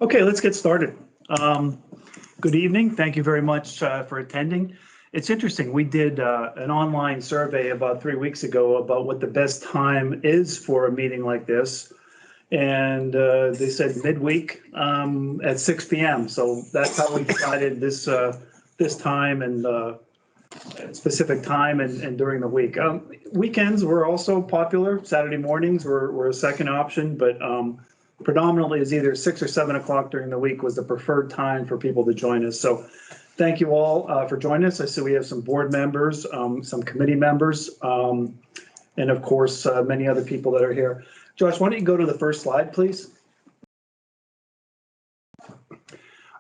Okay, let's get started. Good evening. Thank you very much for attending. It's interesting. We did an online survey about 3 weeks ago about what the best time is for a meeting like this. And they said midweek at 6 p.m. So that's how we decided this time and specific time and during the week. Weekends were also popular. Saturday mornings were a second option, but predominantly is either 6 or 7 o'clock during the week was the preferred time for people to join us. So thank you all for joining us. I see we have some board members, some committee members, and of course, many other people that are here. Josh, why don't you go to the first slide, please?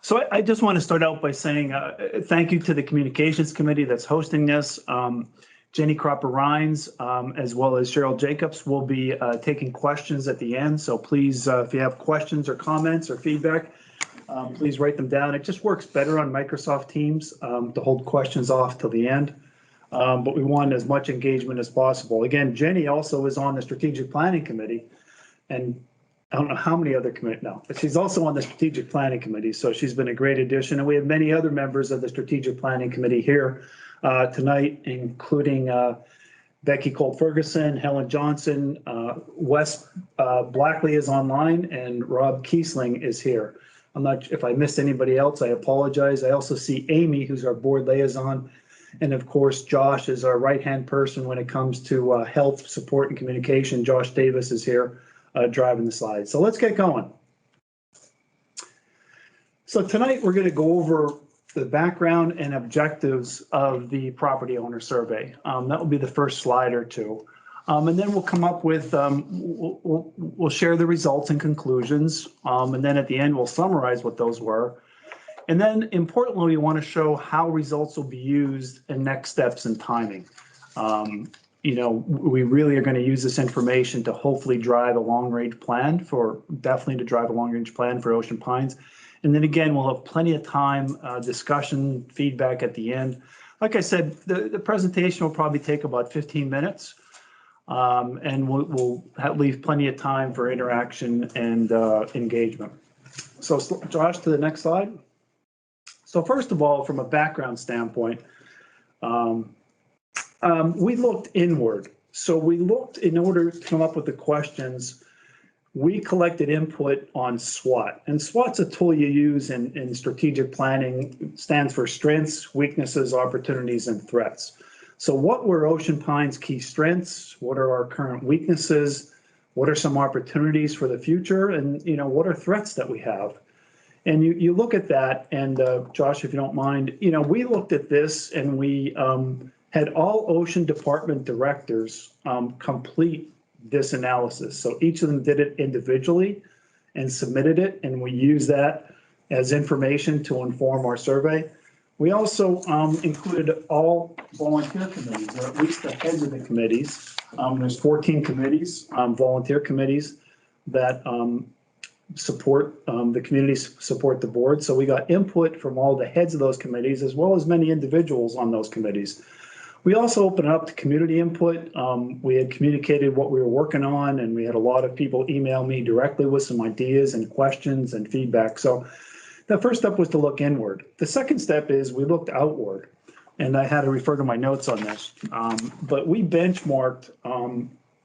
So I just want to start out by saying thank you to the communications committee that's hosting this. Jenny Cropper-Rhines, as well as Cheryl Jacobs, will be taking questions at the end. So please, if you have questions or comments or feedback, please write them down. It just works better on Microsoft Teams to hold questions off till the end. But we want as much engagement as possible. Again, Jenny also is on the Strategic Planning Committee, and I don't know how many other committees, no, but she's also on the Strategic Planning Committee. So she's been a great addition. And we have many other members of the Strategic Planning Committee here tonight, including Becky Colt-Ferguson, Helen Johnson, Wes Blackley is online, and Rob Kiesling is here. I'm not, if I missed anybody else, I apologize. I also see Amy, who's our board liaison. And of course, Josh is our right-hand person when it comes to health support and communication. Josh Davis is here driving the slides. So let's get going. So tonight we're going to go over the background and objectives of the property owner survey. That will be the first slide or two. And then we'll come up with, we'll share the results and conclusions. And then at the end, we'll summarize what those were. And then importantly, we want to show how results will be used and next steps and timing. You know, we really are going to use this information to hopefully drive a long-range plan definitely to drive a long-range plan for Ocean Pines. And then again, we'll have plenty of time, discussion, feedback at the end. Like I said, the presentation will probably take about 15 minutes. And we'll leave plenty of time for interaction and engagement. So Josh, to the next slide. So first of all, from a background standpoint, we looked inward. So we looked, in order to come up with the questions, we collected input on SWOT. And SWOT's a tool you use in strategic planning. It stands for strengths, weaknesses, opportunities, and threats. So what were Ocean Pines' key strengths? What are our current weaknesses? What are some opportunities for the future? And what are threats that we have? And you look at that, and Josh, if you don't mind, we looked at this and we had all ocean department directors complete this analysis. So each of them did it individually and submitted it, and we use that as information to inform our survey. We also included all volunteer committees, or at least the heads of the committees. There's 14 committees, volunteer committees that support the communities, support the board. So we got input from all the heads of those committees, as well as many individuals on those committees. We also opened up to community input. We had communicated what we were working on, and we had a lot of people email me directly with some ideas and questions and feedback. So the first step was to look inward. The second step is we looked outward, and I had to refer to my notes on this. But we benchmarked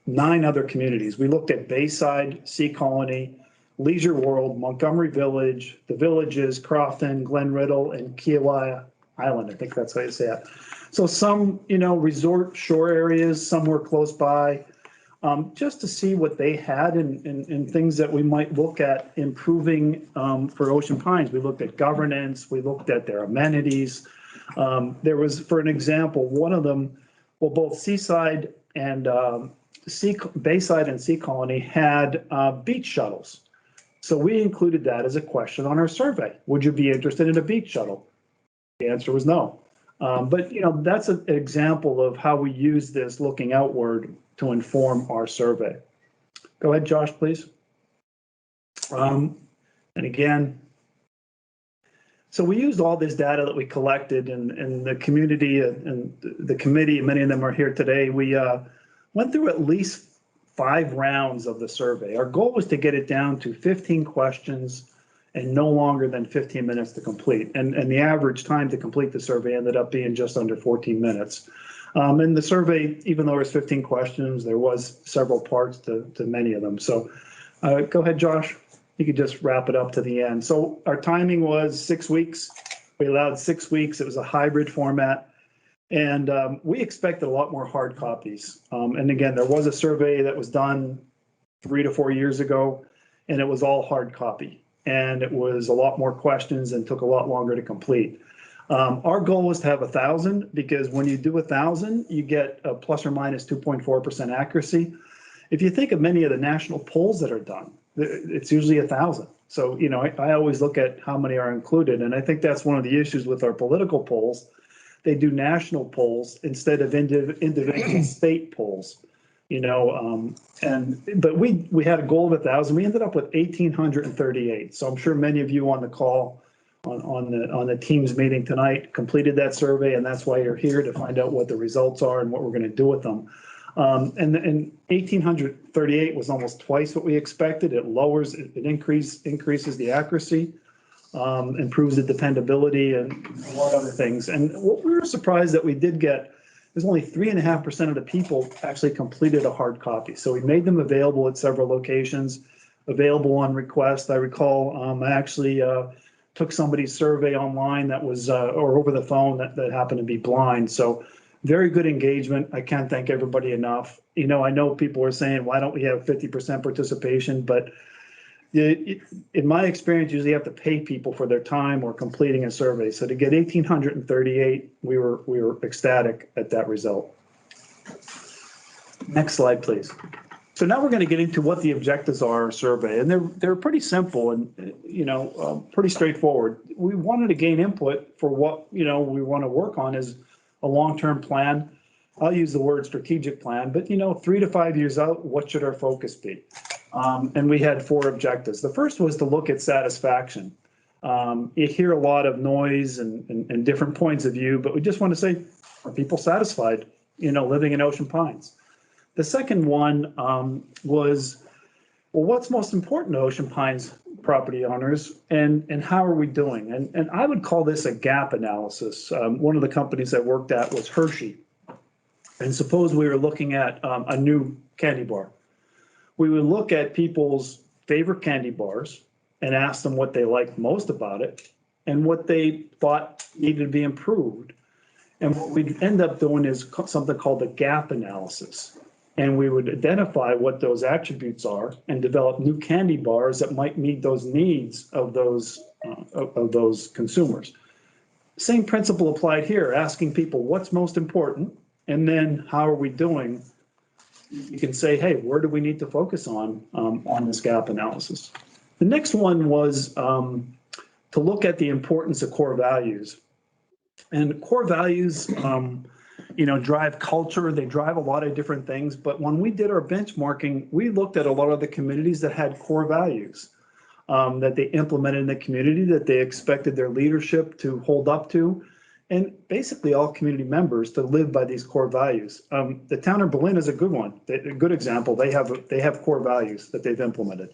9 other communities. We looked at Bayside, Sea Colony, Leisure World, Montgomery Village, the Villages, Crofton, Glen Riddle, and Kiawah Island. I think that's how you say it. So some, resort shore areas, some were close by, just to see what they had and things that we might look at improving for Ocean Pines. We looked at governance, we looked at their amenities. There was, for an example, one of them, well, both Seaside and Bayside and Sea Colony had beach shuttles. So we included that as a question on our survey. Would you be interested in a beach shuttle? The answer was no. But that's an example of how we use this looking outward to inform our survey. Go ahead, Josh, please. And again, so we used all this data that we collected in the community and the committee, many of them are here today. We went through at least 5 rounds of the survey. Our goal was to get it down to 15 questions and no longer than 15 minutes to complete. And the average time to complete the survey ended up being just under 14 minutes. And the survey, even though there's 15 questions, there was several parts to many of them. So go ahead, Josh. You could just wrap it up to the end. So our timing was 6 weeks. We allowed 6 weeks. It was a hybrid format. And we expected a lot more hard copies. And again, there was a survey that was done 3 to 4 years ago, and it was all hard copy. And it was a lot more questions and took a lot longer to complete. Our goal was to have 1,000, because when you do 1,000, you get a plus or minus 2.4% accuracy. If you think of many of the national polls that are done, it's usually 1,000. So, you know, I always look at how many are included. And I think that's one of the issues with our political polls. They do national polls instead of individual state polls, you know, but we had a goal of 1,000. We ended up with 1,838. So I'm sure many of you on the call on the Teams meeting tonight completed that survey, and that's why you're here, to find out what the results are and what we're going to do with them. And 1,838 was almost twice what we expected. It increases the accuracy, improves the dependability, and a lot of other things. And what we were surprised that we did get is only 3.5% of the people actually completed a hard copy. So we made them available at several locations, available on request. I recall I actually took somebody's survey online that was, or over the phone, that happened to be blind. So very good engagement. I can't thank everybody enough. You know, I know people are saying, why don't we have 50% participation? But in my experience, usually you have to pay people for their time or completing a survey. So to get 1,838, we were ecstatic at that result. Next slide, please. So now we're going to get into what the objectives are of our survey, and they're pretty simple and, you know, pretty straightforward. We wanted to gain input for what, you know, we want to work on is a long-term plan. I'll use the word strategic plan, but, you know, 3 to 5 years out, what should our focus be? And we had 4 objectives. The first was to look at satisfaction. You hear a lot of noise and different points of view, but we just want to say, are people satisfied, you know, living in Ocean Pines? The second one was, well, what's most important to Ocean Pines property owners, and how are we doing? And I would call this a gap analysis. One of the companies I worked at was Hershey. And suppose we were looking at a new candy bar. We would look at people's favorite candy bars and ask them what they liked most about it and what they thought needed to be improved. And what we'd end up doing is something called a gap analysis. And we would identify what those attributes are and develop new candy bars that might meet those needs of those consumers. Same principle applied here, asking people what's most important, and then how are we doing? You can say, hey, where do we need to focus on this gap analysis? The next one was to look at the importance of core values. And core values, you know, drive culture. They drive a lot of different things. But when we did our benchmarking, we looked at a lot of the communities that had core values that they implemented in the community, that they expected their leadership to hold up to, and basically all community members to live by these core values. The town of Berlin is a good one, a good example. They have core values that they've implemented.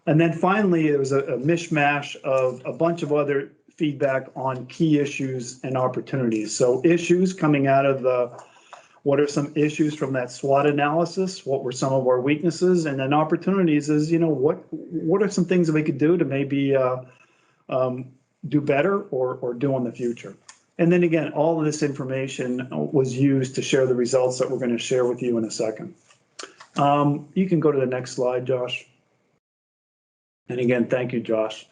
And then finally, there was a mishmash of a bunch of other feedback on key issues and opportunities. So issues coming out of what are some issues from that SWOT analysis? What were some of our weaknesses? And then opportunities is, you know, what are some things that we could do to maybe do better or do in the future? And then again, all of this information was used to share the results that we're going to share with you in a second. You can go to the next slide, Josh. And again, thank you, Josh.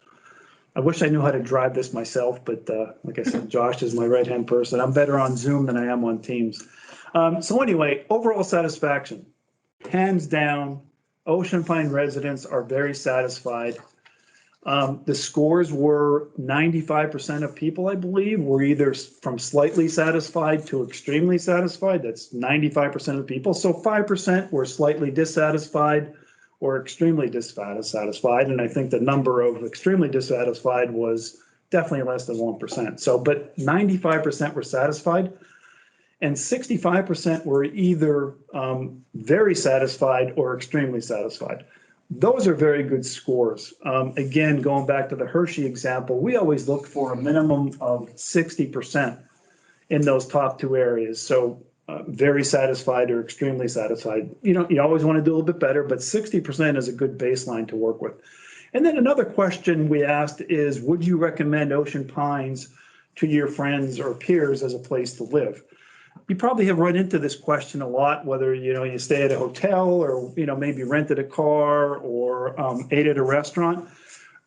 I wish I knew how to drive this myself, but like I said, Josh is my right-hand person. I'm better on Zoom than I am on Teams. So anyway, overall satisfaction, hands down, Ocean Pine residents are very satisfied. The scores were 95% of people, I believe, were either from slightly satisfied to extremely satisfied. That's 95% of people. So 5% were slightly dissatisfied or extremely dissatisfied. And I think the number of extremely dissatisfied was definitely less than 1%. So, but 95% were satisfied, and 65% were either very satisfied or extremely satisfied. Those are very good scores. Again, going back to the Hershey example, we always look for a minimum of 60% in those top two areas. So very satisfied or extremely satisfied. You always want to do a little bit better, but 60% is a good baseline to work with. And then another question we asked is, would you recommend Ocean Pines to your friends or peers as a place to live? You probably have run into this question a lot, whether you stay at a hotel or maybe rented a car or ate at a restaurant.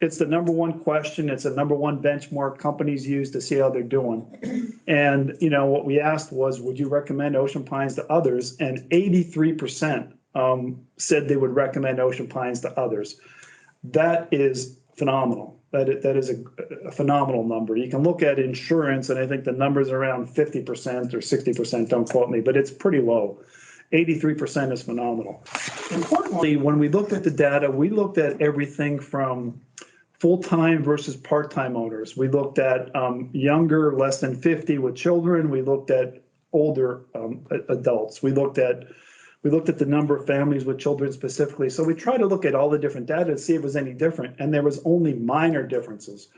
It's the number one question. It's the number one benchmark companies use to see how they're doing. And what we asked was, would you recommend Ocean Pines to others? And 83% said they would recommend Ocean Pines to others. That is phenomenal. That is a phenomenal number. You can look at insurance, and I think the number's around 50% or 60%, don't quote me, but it's pretty low. 83% is phenomenal. Importantly, when we looked at the data, we looked at everything from full-time versus part-time owners. We looked at younger, less than 50 with children. We looked at older adults. We looked at the number of families with children specifically. So we tried to look at all the different data to see if it was any different, and there was only minor differences.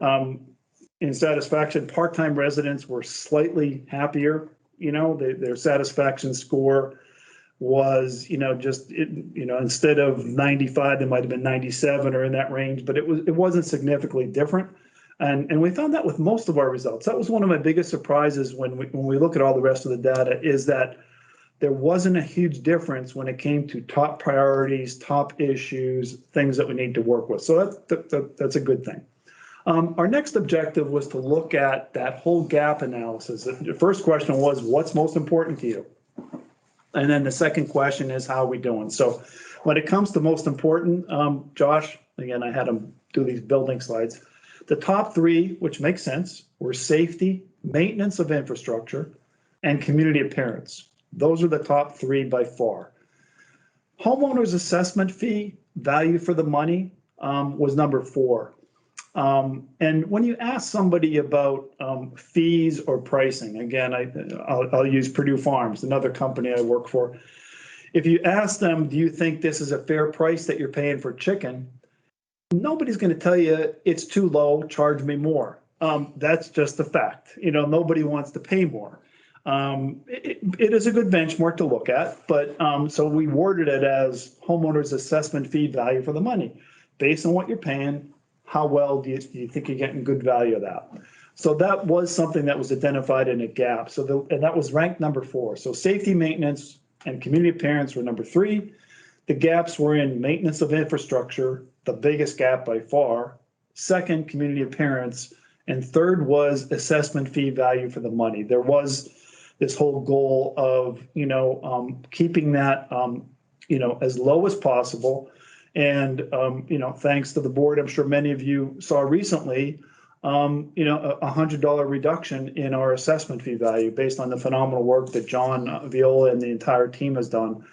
In satisfaction, part-time residents were slightly happier. Their satisfaction score was, instead of 95, it might have been 97 or in that range, but it wasn't significantly different. And we found that with most of our results. That was one of my biggest surprises when we look at all the rest of the data, is that there wasn't a huge difference when it came to top priorities, top issues, things that we need to work with. So that's a good thing. Our next objective was to look at that whole gap analysis. The first question was, what's most important to you? And then the second question is, how are we doing? So when it comes to most important, Josh, again, I had him do these building slides. The top three, which makes sense, were safety, maintenance of infrastructure, and community appearance. Those are the top three by far. Homeowners assessment fee, value for the money, was number 4. And when you ask somebody about fees or pricing, again, I'll use Purdue Farms, another company I work for. If you ask them, do you think this is a fair price that you're paying for chicken? Nobody's going to tell you it's too low, charge me more. That's just a fact. Nobody wants to pay more. It is a good benchmark to look at, but so we worded it as homeowners assessment fee, value for the money. Based on what you're paying, how well do you think you're getting good value of that? So that was something that was identified in a gap. And that was ranked number 4. So safety, maintenance, and community appearance were number 3. The gaps were in maintenance of infrastructure, the biggest gap by far. Second, community appearance. And third was assessment fee, value for the money. There was this whole goal of, keeping that, as low as possible. And, thanks to the board, I'm sure many of you saw recently, a $100 reduction in our assessment fee value based on the phenomenal work that John Viola and the entire team has done.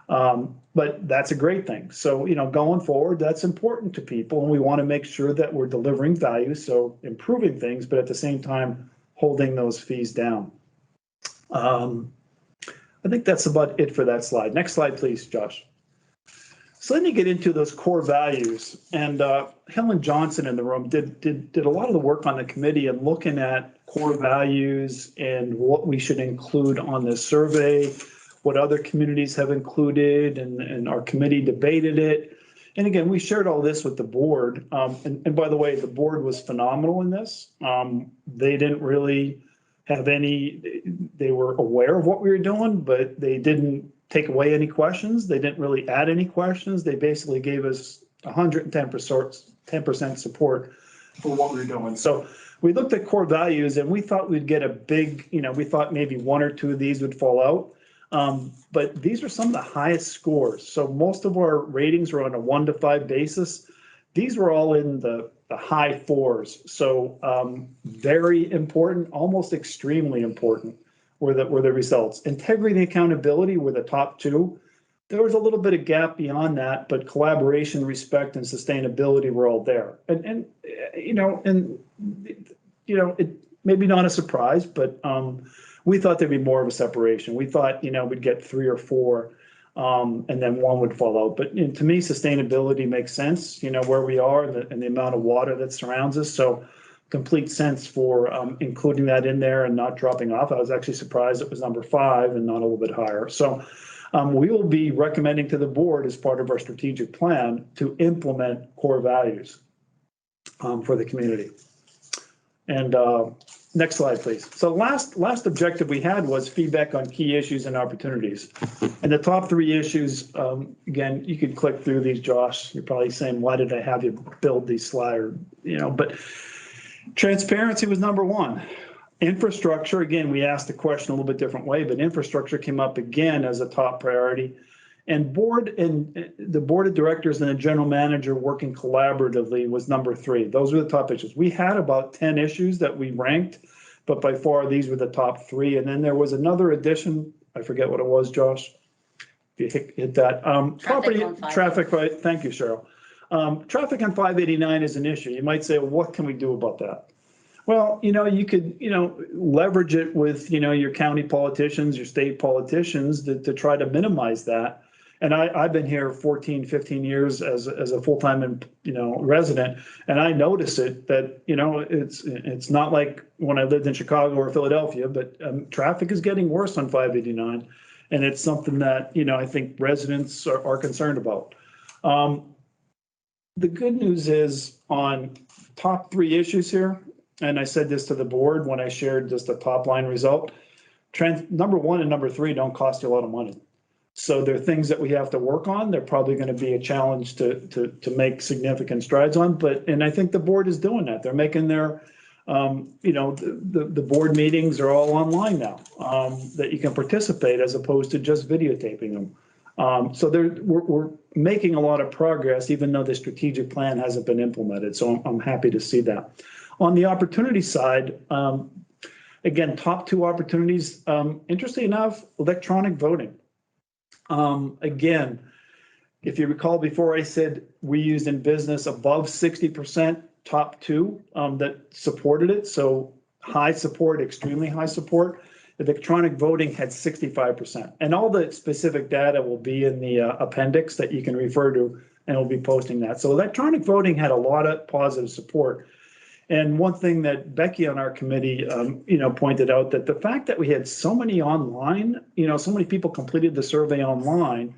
But that's a great thing. So, going forward, that's important to people, and we want to make sure that we're delivering value, so improving things, but at the same time, holding those fees down. I think that's about it for that slide. Next slide, please, Josh. So then you get into those core values, and Helen Johnson in the room did a lot of the work on the committee and looking at core values and what we should include on this survey, what other communities have included, and our committee debated it. And again, we shared all this with the board. And by the way, the board was phenomenal in this. They didn't really have they were aware of what we were doing, but they didn't take away any questions. They didn't really add any questions. They basically gave us 110% support for what we were doing. So we looked at core values, and we thought we'd get a big, we thought maybe 1 or 2 of these would fall out. But these are some of the highest scores. So most of our ratings were on a 1 to 5 basis. These were all in the high 4s. So very important, almost extremely important were the results. Integrity and accountability were the top 2. There was a little bit of gap beyond that, but collaboration, respect, and sustainability were all there. And it maybe not a surprise, but we thought there'd be more of a separation. We thought, we'd get 3 or 4 and then one would fall out. But to me, sustainability makes sense, where we are and the amount of water that surrounds us. So complete sense for including that in there and not dropping off. I was actually surprised it was number 5 and not a little bit higher. So we will be recommending to the board as part of our strategic plan to implement core values for the community. And next slide, please. So last objective we had was feedback on key issues and opportunities. And the top 3 issues, again, you could click through these, Josh. You're probably saying, why did I have you build these slides? But transparency was number 1. Infrastructure, again, we asked the question a little bit different way, but infrastructure came up again as a top priority. And the board of directors and the general manager working collaboratively was number 3. Those were the top issues. We had about 10 issues that we ranked, but by far these were the top 3. And then there was another addition. I forget what it was, Josh. If you hit that. Traffic, right? Thank you, Cheryl. Traffic on 589 is an issue. You might say, well, what can we do about that? Well, you could, leverage it with, your county politicians, your state politicians to try to minimize that. And I've been here 14, 15 years as a full-time, resident, and I notice it that, it's not like when I lived in Chicago or Philadelphia, but traffic is getting worse on 589. And it's something that, I think residents are concerned about. The good news is on top 3 issues here, and I said this to the board when I shared just the top line result, number 1 and number 3 don't cost you a lot of money. So they're things that we have to work on. They're probably going to be a challenge to make significant strides on, and I think the board is doing that. They're making their, the board meetings are all online now, that you can participate as opposed to just videotaping them. So we're making a lot of progress, even though the strategic plan hasn't been implemented. So I'm happy to see that. On the opportunity side, again, top 2 opportunities, interesting enough, electronic voting. Again, if you recall before I said we used in business above 60%, top 2 that supported it. So high support, extremely high support. Electronic voting had 65%. And all the specific data will be in the appendix that you can refer to, and we'll be posting that. So electronic voting had a lot of positive support. And one thing that Becky on our committee, pointed out that the fact that we had so many online, so many people completed the survey online,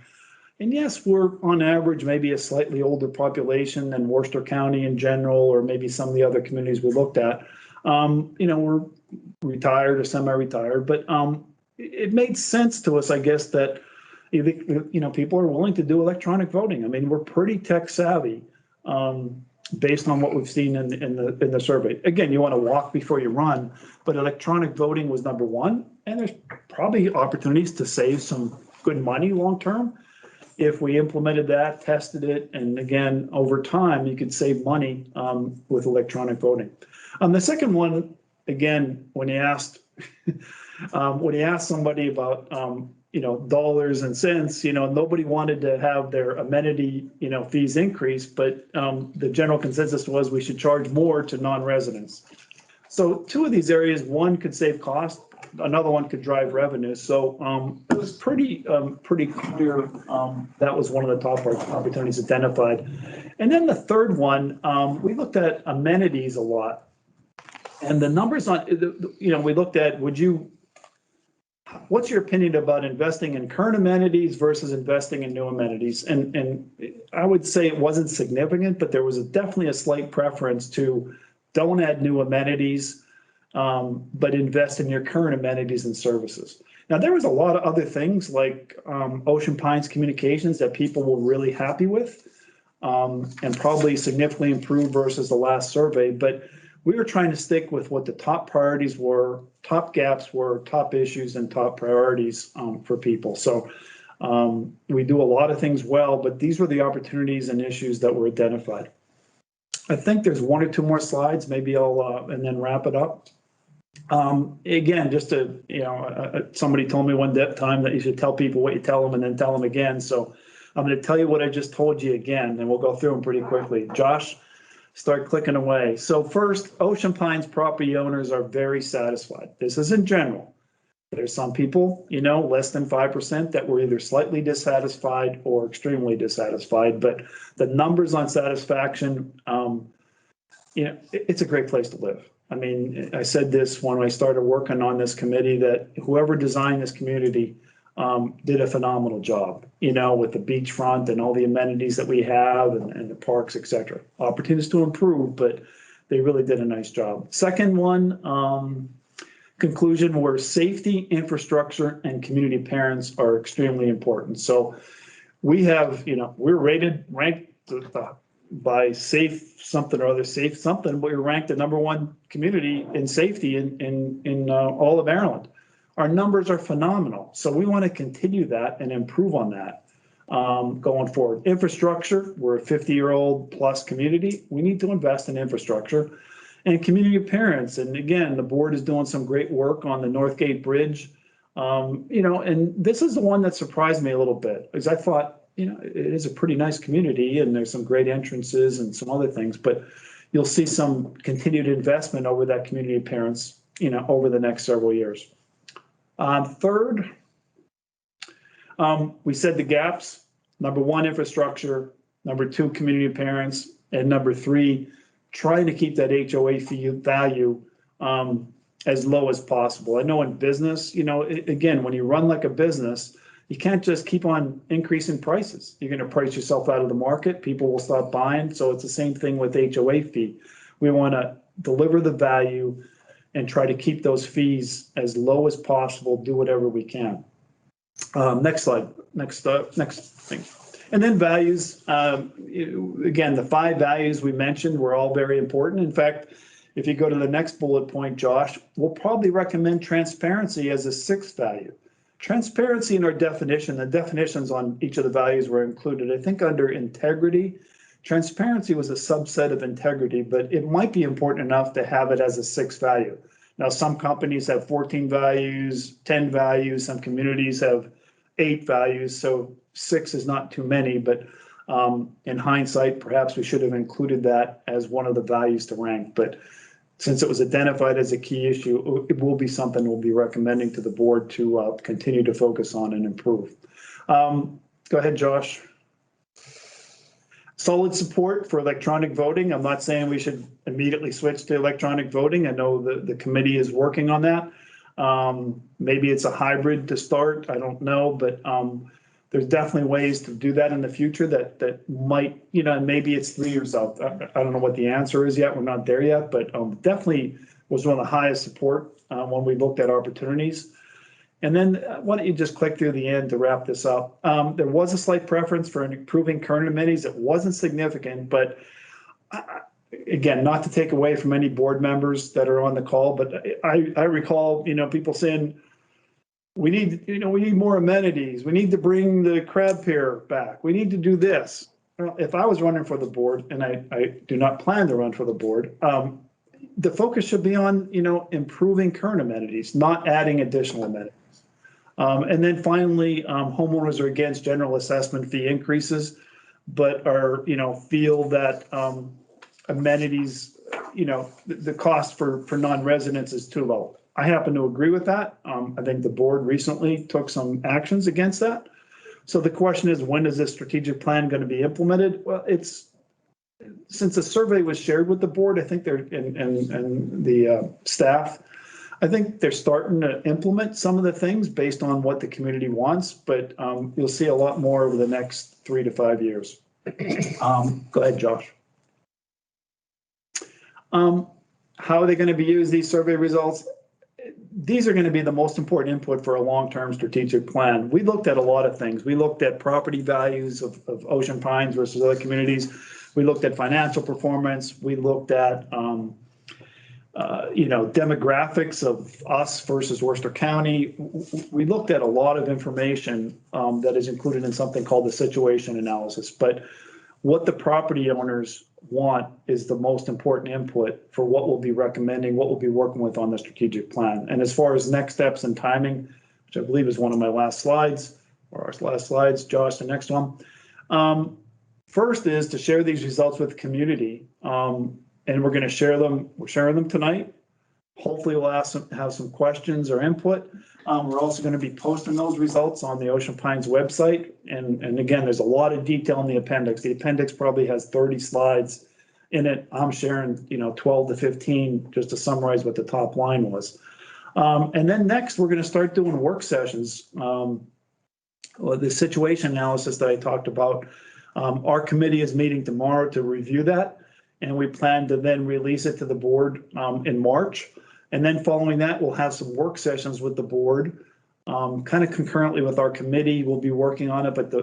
and yes, we're on average maybe a slightly older population than Worcester County in general, or maybe some of the other communities we looked at. We're retired or semi-retired, but it made sense to us, I guess, that people are willing to do electronic voting. I mean, we're pretty tech savvy. Based on what we've seen in the survey. Again, you want to walk before you run, but electronic voting was number 1, and there's probably opportunities to save some good money long-term if we implemented that, tested it, and again, over time, you could save money with electronic voting. The second one, again, when you asked somebody about dollars and cents, nobody wanted to have their amenity, fees increase, but the general consensus was we should charge more to non-residents. So 2 of these areas, one could save cost, another one could drive revenue. So it was pretty clear that was one of the top opportunities identified. And then the third one, we looked at amenities a lot, and the numbers on, we looked at, what's your opinion about investing in current amenities versus investing in new amenities? And I would say it wasn't significant, but there was definitely a slight preference to don't add new amenities, but invest in your current amenities and services. Now, there was a lot of other things like Ocean Pines Communications that people were really happy with and probably significantly improved versus the last survey, but we were trying to stick with what the top priorities were, top gaps were, top issues and top priorities for people. So we do a lot of things well, but these were the opportunities and issues that were identified. I think there's 1 or 2 more slides, maybe I'll, and then wrap it up. Again, just to, somebody told me one time that you should tell people what you tell them and then tell them again. So I'm going to tell you what I just told you again, and we'll go through them pretty quickly. Josh, start clicking away. So first, Ocean Pines property owners are very satisfied. This is in general. There's some people, less than 5% that were either slightly dissatisfied or extremely dissatisfied, but the numbers on satisfaction, it's a great place to live. I mean, I said this when I started working on this committee, that whoever designed this community did a phenomenal job, with the beachfront and all the amenities that we have and the parks, et cetera. Opportunities to improve, but they really did a nice job. Second one, conclusion, where safety, infrastructure, and community parents are extremely important. So we have, we're ranked by safe something or other, safe something, but we're ranked the #1 community in safety in all of Maryland. Our numbers are phenomenal. So we want to continue that and improve on that going forward. Infrastructure, we're a 50-year-old plus community. We need to invest in infrastructure. And community parents, and again, the board is doing some great work on the Northgate Bridge. And this is the one that surprised me a little bit, because I thought, it is a pretty nice community and there's some great entrances and some other things, but you'll see some continued investment over that community parents, over the next several years. Third, we said the gaps: #1, infrastructure; #2, community parents; and #3, trying to keep that HOA fee value as low as possible. I know in business, again, when you run like a business, you can't just keep on increasing prices. You're going to price yourself out of the market. People will stop buying. So it's the same thing with HOA fee. We want to deliver the value and try to keep those fees as low as possible, do whatever we can. Next slide, next thing. And then values, again, the 5 values we mentioned were all very important. In fact, if you go to the next bullet point, Josh, we'll probably recommend transparency as a 6th value. Transparency in our definition, the definitions on each of the values were included. I think under integrity, transparency was a subset of integrity, but it might be important enough to have it as a 6th value. Now, some companies have 14 values, 10 values, some communities have 8 values, so 6 is not too many, but in hindsight, perhaps we should have included that as one of the values to rank. But since it was identified as a key issue, it will be something we'll be recommending to the board to continue to focus on and improve. Go ahead, Josh. Solid support for electronic voting. I'm not saying we should immediately switch to electronic voting. I know the committee is working on that. Maybe it's a hybrid to start. I don't know, but there's definitely ways to do that in the future that might, maybe it's 3 years out. I don't know what the answer is yet. We're not there yet, but definitely was one of the highest support when we looked at opportunities. And then why don't you just click through the end to wrap this up. There was a slight preference for improving current amenities. It wasn't significant, but again, not to take away from any board members that are on the call, but I recall, people saying, we need more amenities. We need to bring the crab pier back. We need to do this. Well, if I was running for the board, and I do not plan to run for the board, the focus should be on, improving current amenities, not adding additional amenities. And then finally, homeowners are against general assessment fee increases, but are, feel that amenities, the cost for non-residents is too low. I happen to agree with that. I think the board recently took some actions against that. So the question is, when is this strategic plan going to be implemented? Well, since the survey was shared with the board, I think they're and the staff, I think they're starting to implement some of the things based on what the community wants, but you'll see a lot more over the next 3 to 5 years. Go ahead, Josh. How are they going to be used, these survey results? These are going to be the most important input for a long-term strategic plan. We looked at a lot of things. We looked at property values of Ocean Pines versus other communities. We looked at financial performance. We looked at, demographics of us versus Worcester County. We looked at a lot of information that is included in something called the situation analysis. But what the property owners want is the most important input for what we'll be recommending, what we'll be working with on the strategic plan. And as far as next steps and timing, which I believe is one of my last slides, or our last slides, Josh, the next one. First is to share these results with the community. And we're going to share them. We're sharing them tonight. Hopefully we'll have some questions or input. We're also going to be posting those results on the Ocean Pines website. And again, there's a lot of detail in the appendix. The appendix probably has 30 slides in it. I'm sharing, 12 to 15 just to summarize what the top line was. And then next, we're going to start doing work sessions. The situation analysis that I talked about, our committee is meeting tomorrow to review that. And we plan to then release it to the board in March. And then following that, we'll have some work sessions with the board, kind of concurrently with our committee. We'll be working on it, but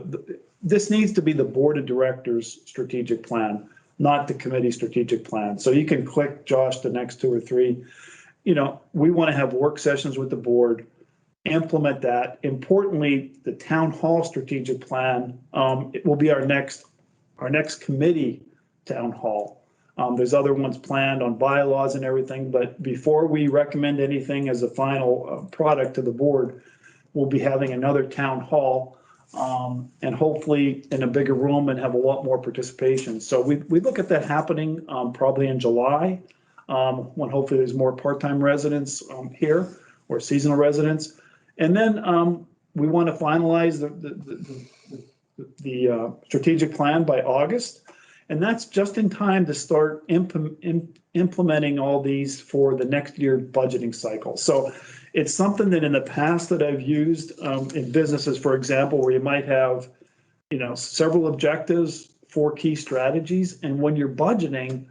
this needs to be the board of directors strategic plan, not the committee strategic plan. So you can click, Josh, the next 2 or 3. We want to have work sessions with the board, implement that. Importantly, the town hall strategic plan, it will be our next committee town hall. There's other ones planned on bylaws and everything, but before we recommend anything as a final product to the board, we'll be having another town hall and hopefully in a bigger room and have a lot more participation. So we look at that happening probably in July when hopefully there's more part-time residents here or seasonal residents. And then we want to finalize the strategic plan by August. And that's just in time to start implementing all these for the next year budgeting cycle. So it's something that in the past that I've used in businesses, for example, where you might have, several objectives, 4 key strategies. And when you're budgeting,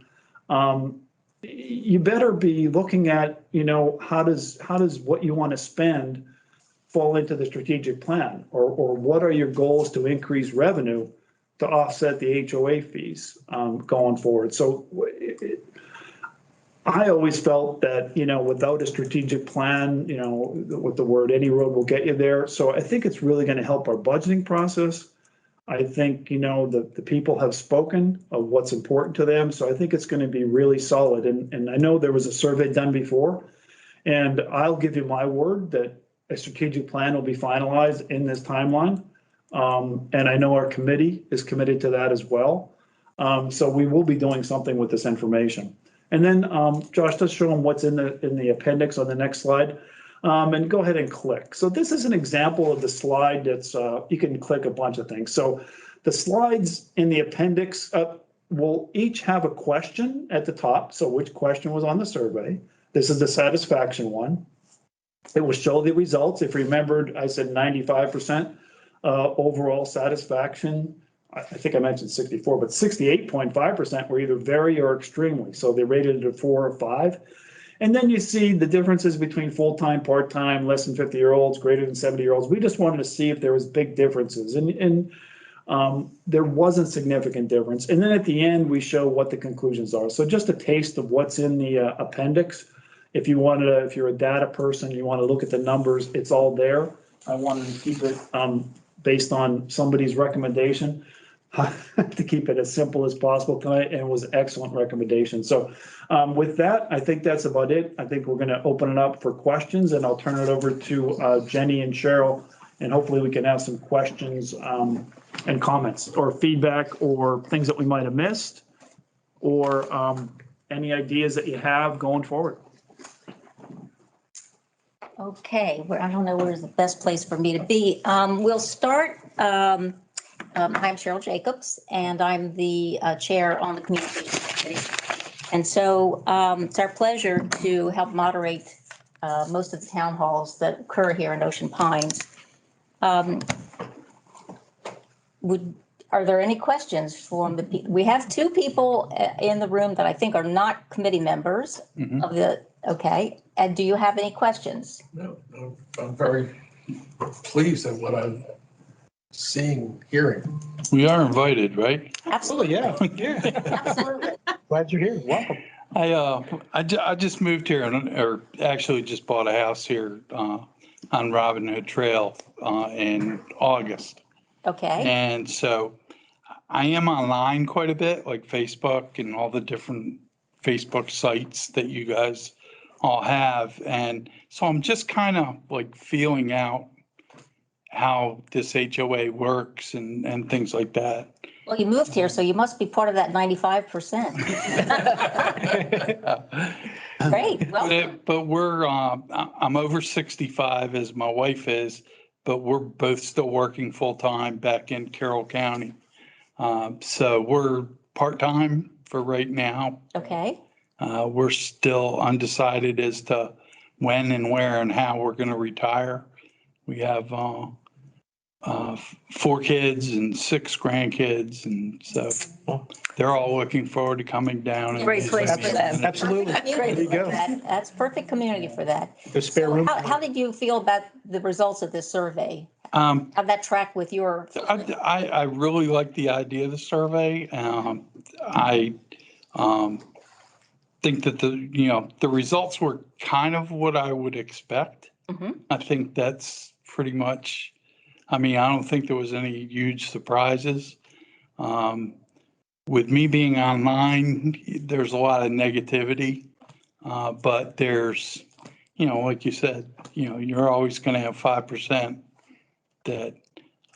you better be looking at, how does what you want to spend fall into the strategic plan, or what are your goals to increase revenue to offset the HOA fees going forward. So I always felt that, without a strategic plan, with the word any road will get you there. So I think it's really going to help our budgeting process. I think, the people have spoken of what's important to them. So I think it's going to be really solid. And I know there was a survey done before, and I'll give you my word that a strategic plan will be finalized in this timeline. And I know our committee is committed to that as well. So we will be doing something with this information. And then Josh, just show them what's in the appendix on the next slide. And go ahead and click. So this is an example of the slide that's, you can click a bunch of things. So the slides in the appendix will each have a question at the top. So which question was on the survey? This is the satisfaction one. It will show the results. If you remembered, I said 95%. Overall satisfaction, I think I mentioned 64, but 68.5% were either very or extremely. So they rated it a 4 or 5. And then you see the differences between full-time, part-time, less than 50-year-olds, greater than 70-year-olds. We just wanted to see if there was big differences, and there wasn't significant difference. And then at the end, we show what the conclusions are. So just a taste of what's in the appendix. If you're a data person, you want to look at the numbers, it's all there. I wanted to keep it based on somebody's recommendation to keep it as simple as possible tonight, and it was an excellent recommendation. So with that, I think that's about it. I think we're going to open it up for questions, and I'll turn it over to Jenny and Cheryl, and hopefully we can have some questions and comments or feedback or things that we might have missed, or any ideas that you have going forward. Okay, I don't know where's the best place for me to be. We'll start. I'm Cheryl Jacobs, and I'm the chair on the communications committee. And so it's our pleasure to help moderate most of the town halls that occur here in Ocean Pines. Are there any questions from the people? We have 2 people in the room that I think are not committee members of the. Okay, and do you have any questions? No, I'm very pleased at what I'm seeing, hearing. We are invited, right? Absolutely. Yeah. Absolutely. Glad you're here. Welcome. I just moved here, or actually just bought a house here on Robin Hood Trail in August. Okay. And so I am online quite a bit, like Facebook and all the different Facebook sites that you guys all have. And so I'm just kind of like feeling out how this HOA works and things like that. Well, you moved here, so you must be part of that 95%. Great, well, But we're, I'm over 65 as my wife is, but we're both still working full-time back in Carroll County. So we're part-time for right now. okay, We're still undecided as to when and where and how we're going to retire. We have 4 kids and 6 grandkids, and so they're all looking forward to coming down. and Great place for them. Absolutely. Community There you for go. that. That's perfect community for that. There's spare So room. how did you feel about the results of this survey? Um, How'd that track with your? I really like the idea of the survey. I think that the results were kind of what I would expect. Mhm. I think that's pretty much, I mean, I don't think there was any huge surprises. With me being online, there's a lot of negativity, but there's, like you said, you're always going to have 5% that,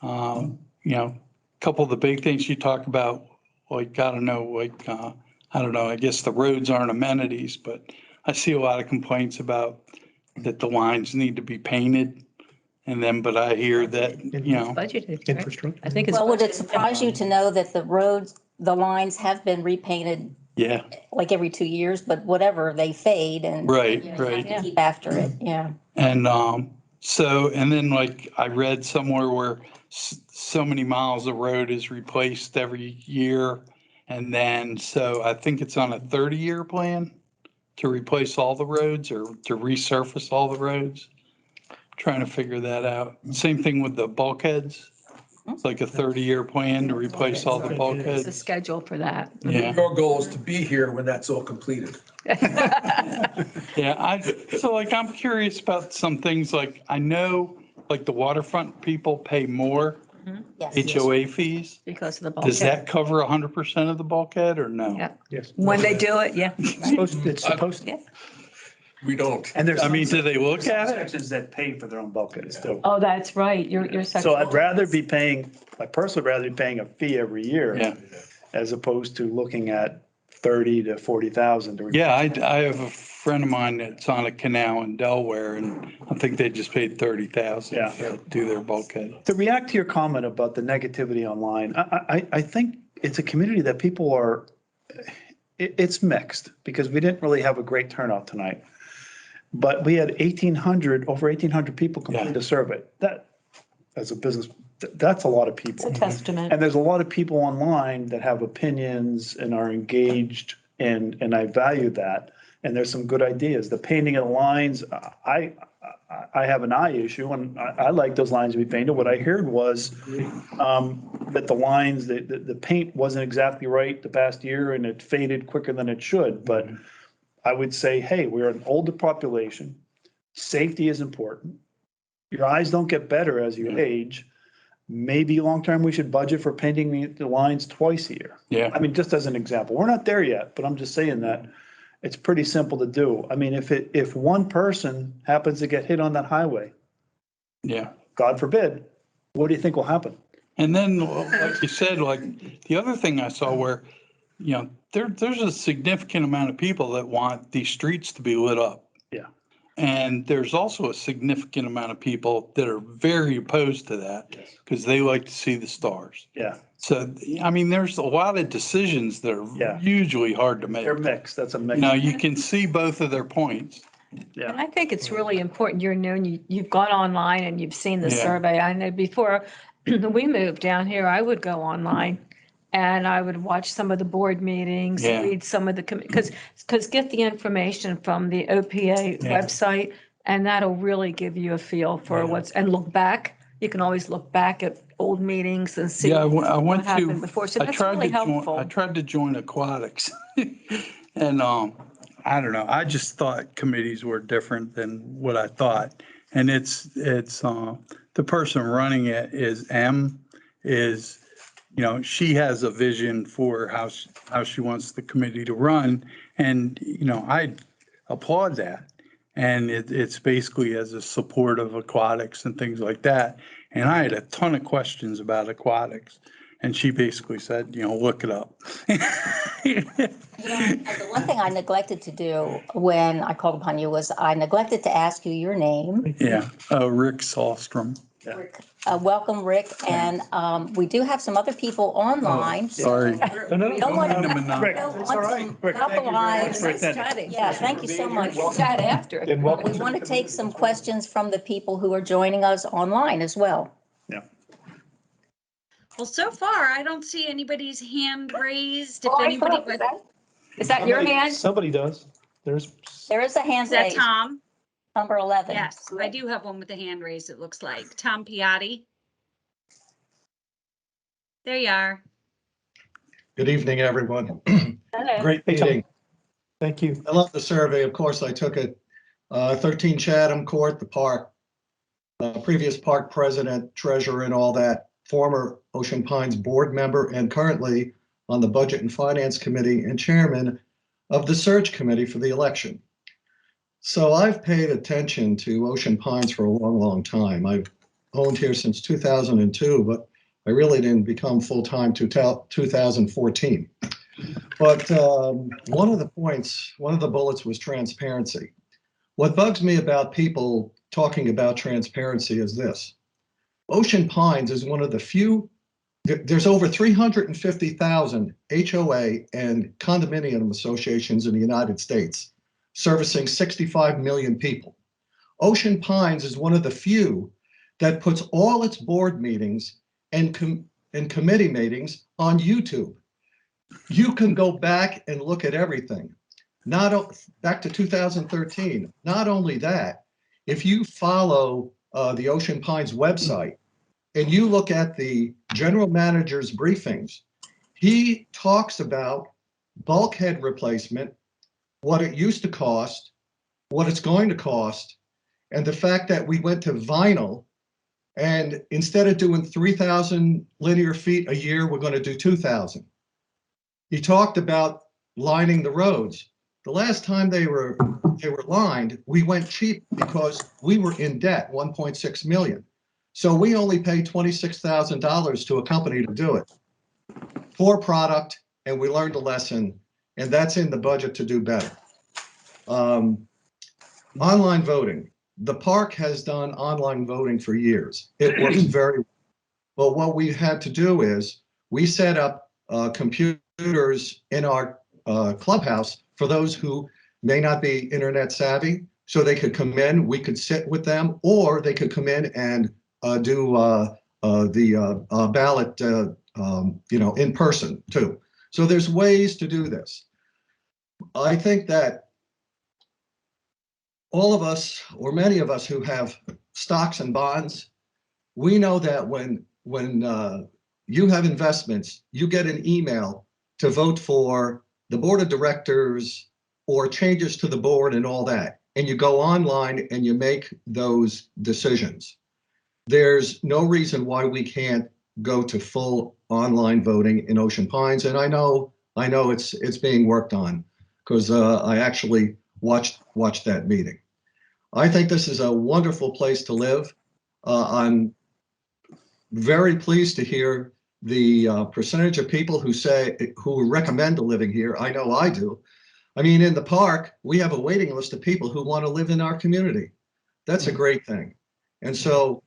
a couple of the big things you talk about, like, I don't know, like, I don't know, I guess the roads aren't amenities, but I see a lot of complaints about that the lines need to be painted. And then, but I hear that, Budgeted. right? Infrastructure. I think it's. Well, would it budgeted. surprise you to know that the roads, the lines have been repainted yeah, like every 2 years, but whatever, they fade and. right, You know, you right. have to keep after it, yeah. And so, and then like I read somewhere where so many miles of road is replaced every year. And then, so I think it's on a 30-year plan to replace all the roads or to resurface all the roads. Trying to figure that out. Same thing with the bulkheads. It's like a 30-year plan to replace all the It's a bulkheads. schedule for that. Yeah, Your goal is to be here when that's all completed. yeah. So like, I'm curious about some things like, I know like the waterfront people pay more Yes. HOA fees. Because of the Does bulkhead. that cover 100% of the bulkhead or no? Yeah. Yes. When they do it, yeah. It's supposed to. Yeah. We don't. And there's I mean, do they look some at it? sections that pay for their own bulkheads too. Oh, that's right. Your section. So I'd rather be paying, I personally rather be paying a fee every year. Yeah. As opposed to looking at 30 to 40,000. Yeah, I have a friend of mine that's on a canal in Delaware and I think they just paid 30,000 Yeah. to do their bulkhead. To react to your comment about the negativity online, I think it's a community that people are, it's mixed because we didn't really have a great turnout tonight. But we had over 1,800 people complete Yeah. the survey. That, as a business, that's a lot of people. It's a testament. And there's a lot of people online that have opinions and are engaged and I value that. And there's some good ideas. The painting of the lines, I have an eye issue and I like those lines to be painted. What I heard was that the lines, the paint wasn't exactly right the past year and it faded quicker than it should. But I would say, hey, we're an older population. Safety is important. Your eyes don't get better as you age. Maybe long-term, we should budget for painting the lines twice a year. Yeah. I mean, just as an example, we're not there yet, but I'm just saying that it's pretty simple to do. I mean, if one person happens to get hit on that highway, Yeah. God forbid, what do you think will happen? And then, like you said, like the other thing I saw where, there's a significant amount of people that want these streets to be lit up. Yeah. And there's also a significant amount of people that are very opposed to that because they like to see the stars. Yeah, So, I mean, there's a lot of decisions that are Yeah. usually hard to make. they're mixed. That's a mix. Now, you can see both of their points. And I think it's really important. You're known, you've gone online and you've seen the Yeah. survey. I know before we moved down here, I would go online and I would watch some of the board meetings, Yeah. read some of the, because get the information from the OPA Yeah. website and that'll really give you a feel for and look back. You can always look back at old meetings and see Yeah, I what went happened to, before. So I that's tried really to join, helpful. I tried to join aquatics. And, I don't know, I just thought committees were different than what I thought. And it's, the person running it is she has a vision for how she wants the committee to run. And, I applaud that. And it's basically as a support of aquatics and things like that. And I had a ton of questions about aquatics. And she basically said, look it up. The one thing I neglected to do when I called upon you was I neglected to ask you your name. Yeah, Rick Salstrom. Rick. Welcome, Rick. And we do have some other people online. Sorry. We don't want Mind him to. enough. Rick, don't it's want all right. some Rick, thank you very much monopolized- for attending. Chatting. Yeah, thank you so much. Chat after. And welcome We to want the to take some questions from the people who are joining us online as well. Yeah. Well, so far, I don't see anybody's hand raised. If Oh, I anybody thought- would, Is that your hand? Somebody does. There's, There is a hand is that raised, Tom? number 11. Yes, I do have one with a hand raised, it looks like. Tom Piatti. There you are. Good evening, everyone. Hello. Great Hey, Tom. meeting. thank you. I love the survey. Of course, I took it. 13 Chatham Court, the park, previous park president, treasurer, and all that, former Ocean Pines board member, and currently on the Budget and Finance Committee and chairman of the search committee for the election. So I've paid attention to Ocean Pines for a long, long time. I've owned here since 2002, but I really didn't become full-time to 2014. But one of the bullets was transparency. What bugs me about people talking about transparency is this. Ocean Pines is one of the few, there's over 350,000 HOA and condominium associations in the United States, servicing 65 million people. Ocean Pines is one of the few that puts all its board meetings and committee meetings on YouTube. You can go back and look at everything. Back to 2013. Not only that, if you follow the Ocean Pines website and you look at the general manager's briefings, he talks about bulkhead replacement, what it used to cost, what it's going to cost, and the fact that we went to vinyl, and instead of doing 3,000 linear feet a year, we're going to do 2,000. He talked about lining the roads. The last time they were lined, we went cheap because we were in debt, 1.6 million. So we only paid $26,000 to a company to do it. Poor product, and we learned a lesson, and that's in the budget to do better. Online voting. The park has done online voting for years. It works very well. But what we had to do is we set up computers in our clubhouse for those who may not be internet savvy, so they could come in, we could sit with them, or they could come in and do the ballot, in person too. So there's ways to do this. I think that all of us, or many of us who have stocks and bonds, we know that when you have investments, you get an email to vote for the board of directors or changes to the board and all that. And you go online and you make those decisions. There's no reason why we can't go to full online voting in Ocean Pines. And I know it's being worked on because I actually watched that meeting. I think this is a wonderful place to live. I'm very pleased to hear the percentage of people who recommend living here. I know I do. I mean, in the park, we have a waiting list of people who want to live in our community. That's a great thing. And so,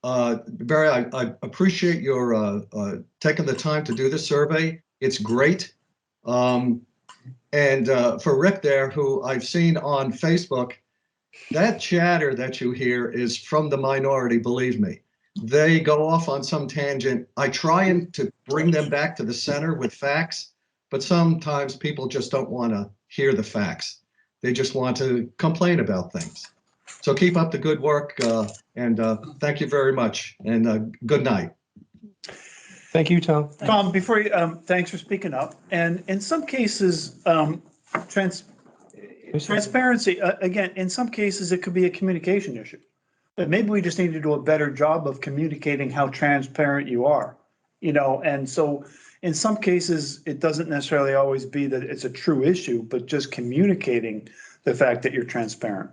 Barry, I appreciate your taking the time to do this survey. It's great. And for Rick there, who I've seen on Facebook, that chatter that you hear is from the minority, believe me. They go off on some tangent. I try to bring them back to the center with facts, but sometimes people just don't want to hear the facts. They just want to complain about things. So keep up the good work, and thank you very much, and good night. Thank you, Tom. Tom, before you, thanks for speaking up. And in some cases, transparency, again, in some cases, it could be a communication issue. But maybe we just need to do a better job of communicating how transparent you are, and so in some cases, it doesn't necessarily always be that it's a true issue, but just communicating the fact that you're transparent.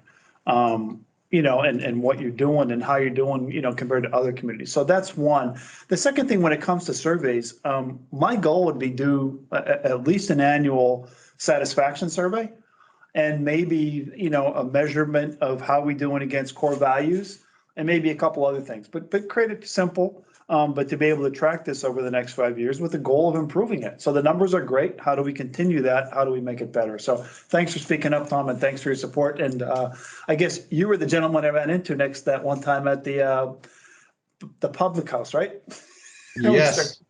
and what you're doing and how you're doing, compared to other communities. So that's one. The second thing, when it comes to surveys, my goal would be do at least an annual satisfaction survey and maybe, a measurement of how we doing against core values and maybe a couple other things, but create it simple. But to be able to track this over the next 5 years with the goal of improving it. So the numbers are great. How do we continue that? How do we make it better? So thanks for speaking up, Tom, and thanks for your support. And I guess you were the gentleman I ran into that one time at the public house, right? Yes,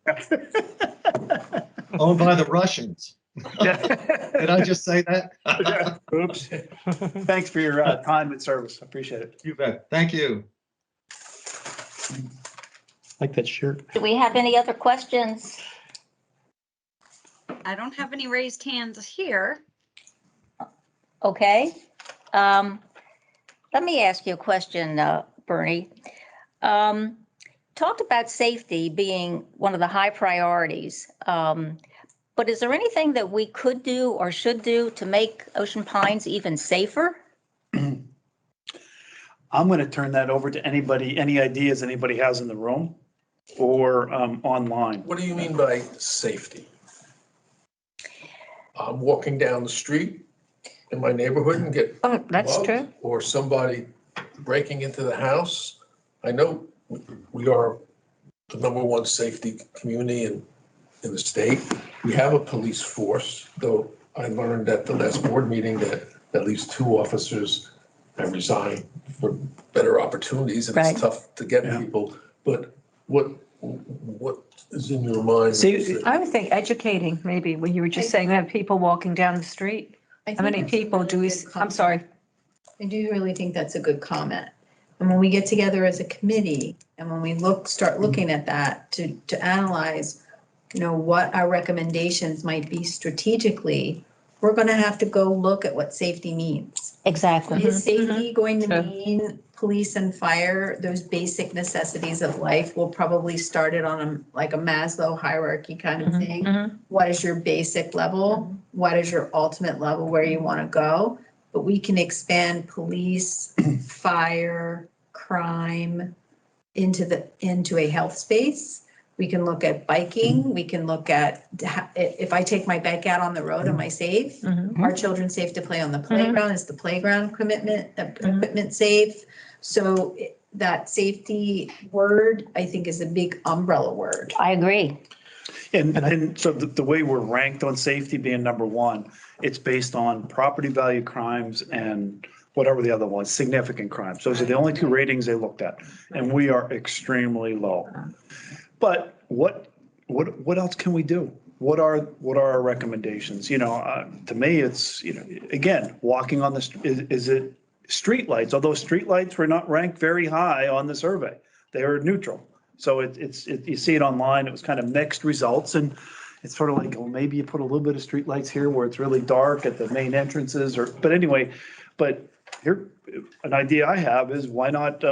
owned by the Russians. Did I just say that? Yeah. Oops. Thanks for your time and service. I appreciate it. You bet. Thank you. Like that shirt. Do we have any other questions? I don't have any raised hands here. Okay. Let me ask you a question, Bernie. Talked about safety being one of the high priorities. But is there anything that we could do or should do to make Ocean Pines even safer? I'm going to turn that over to anybody, any ideas anybody has in the room or online. What do you mean by safety? I'm walking down the street in my neighborhood and get Oh, that's mugged, true. or somebody breaking into the house. I know we are the #1 safety community in the state. We have a police force, though I learned at the last board meeting that at least 2 officers have resigned for better opportunities, and Right. it's tough to get Yeah. people. But what is in your mind? See, I would think educating, maybe, when you were just saying we have people walking down the street. How many people do we, I'm sorry. I do really think that's a good comment. And when we get together as a committee and when we start looking at that to analyze, what our recommendations might be strategically, we're going to have to go look at what safety means. Exactly. Is safety going to Sure. mean police and fire, those basic necessities of life? We'll probably start it on a Maslow hierarchy kind of thing. What is your basic level? What is your ultimate level where you want to go? But we can expand police, fire, crime into a health space. We can look at biking. We can look at if I take my bike out on the road, am I safe? Are children safe to play on the playground? Is the playground equipment safe? So that safety word, I think, is a big umbrella word. I agree. And so the way we're ranked on safety being #1, it's based on property value crimes and whatever the other one, significant crimes. Those are the only 2 ratings they looked at, and we are extremely low. But what else can we do? What are our recommendations? To me, it's, again, walking on is it streetlights? Although streetlights were not ranked very high on the survey, they were neutral. So you see it online, it was kind of mixed results, and it's sort of like, well, maybe you put a little bit of streetlights here where it's really dark at the main entrances, but anyway, but here, an idea I have is why not,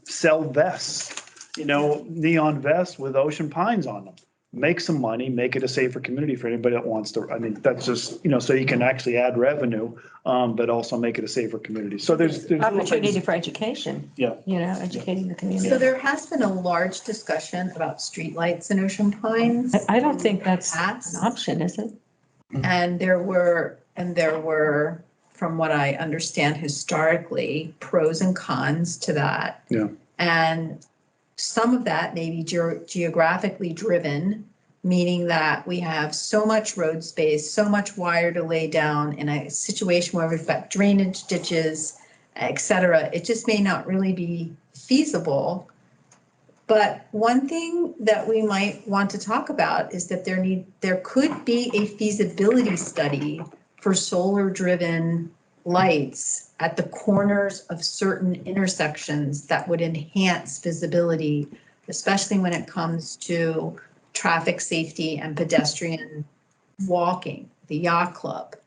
sell vests, neon vests with Ocean Pines on them. Make some money, make it a safer community for anybody that wants to. I mean, that's just, so you can actually add revenue, but also make it a safer community. So there's little Opportunity things- for education. Yeah. Educating the community. So there has been a large discussion about streetlights in Ocean Pines. I don't think that's Past. an option, is it? And there were, from what I understand historically, pros and cons to that. Yeah. And some of that may be geographically driven, meaning that we have so much road space, so much wire to lay down in a situation where we've got drainage ditches, et cetera. It just may not really be feasible. But one thing that we might want to talk about is that there could be a feasibility study for solar-driven lights at the corners of certain intersections that would enhance visibility, especially when it comes to traffic safety and pedestrian walking, the yacht club.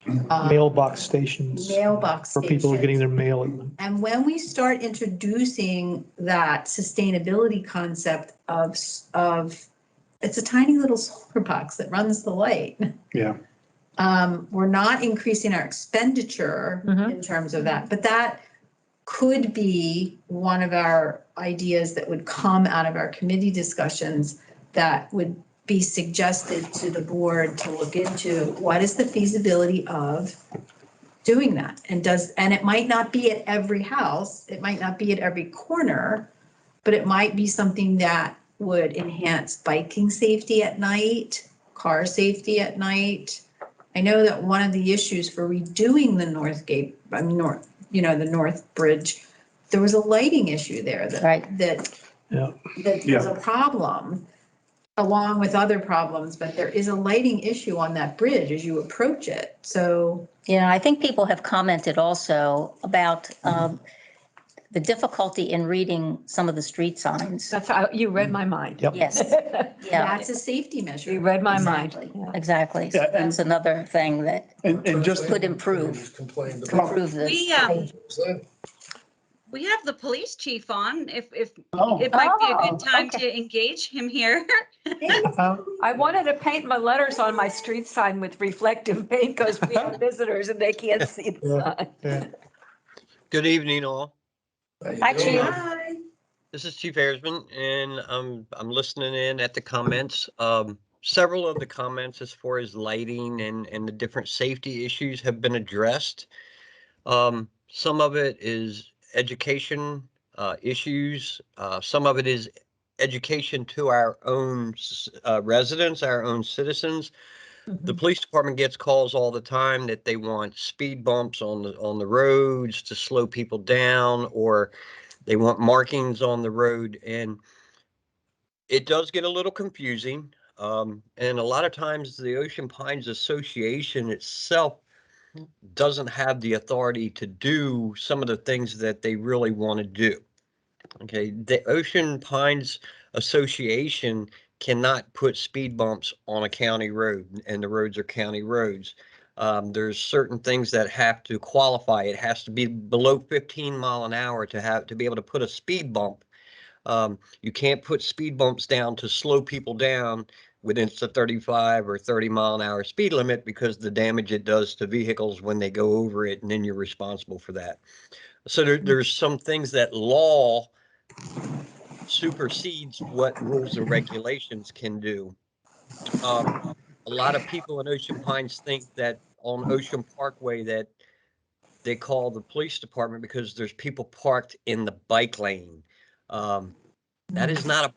Mailbox stations. Mailbox For people who are getting stations. their mail in them. And when we start introducing that sustainability concept of it's a tiny little solar box that runs the light. Yeah. We're not increasing our expenditure in terms of that, but that could be one of our ideas that would come out of our committee discussions that would be suggested to the board to look into. What is the feasibility of doing that? And it might not be at every house, it might not be at every corner, but it might be something that would enhance biking safety at night, car safety at night. I know that one of the issues for redoing the the North Bridge, there was a lighting issue there Right. that Yeah. was a problem, along with other problems, but there is a lighting issue on that bridge as you approach it. So Yeah, I think people have commented also about the difficulty in reading some of the street signs. That's how, you read my mind. Yep. Yes, yeah. that's a safety You measure. read my mind. Exactly, Yeah. exactly. So Yeah, and- that's another thing that And just, could improve, Complained about. improve this. We have the police chief on, if oh, it might be a Oh, good time okay. to engage him here. I wanted to paint my letters on my street sign with reflective paint because we have visitors and they can't see the sign. Good evening, all. Hi, Chief. Hi. This is Chief Ayersman, and I'm listening in at the comments. Several of the comments as far as lighting and the different safety issues have been addressed. Some of it is education issues. Some of it is education to our own residents, our own citizens. The police department gets calls all the time that they want speed bumps on the roads to slow people down, or they want markings on the road, and it does get a little confusing. And a lot of times the Ocean Pines Association itself doesn't have the authority to do some of the things that they really want to do. Okay, the Ocean Pines Association cannot put speed bumps on a county road, and the roads are county roads. There's certain things that have to qualify. It has to be below 15 mile an hour to be able to put a speed bump. You can't put speed bumps down to slow people down within the 35 or 30 mile an hour speed limit, because the damage it does to vehicles when they go over it, and then you're responsible for that. So there's some things that law supersedes what rules and regulations can do. A lot of people in Ocean Pines think that on Ocean Parkway that they call the police department because there's people parked in the bike lane. That is not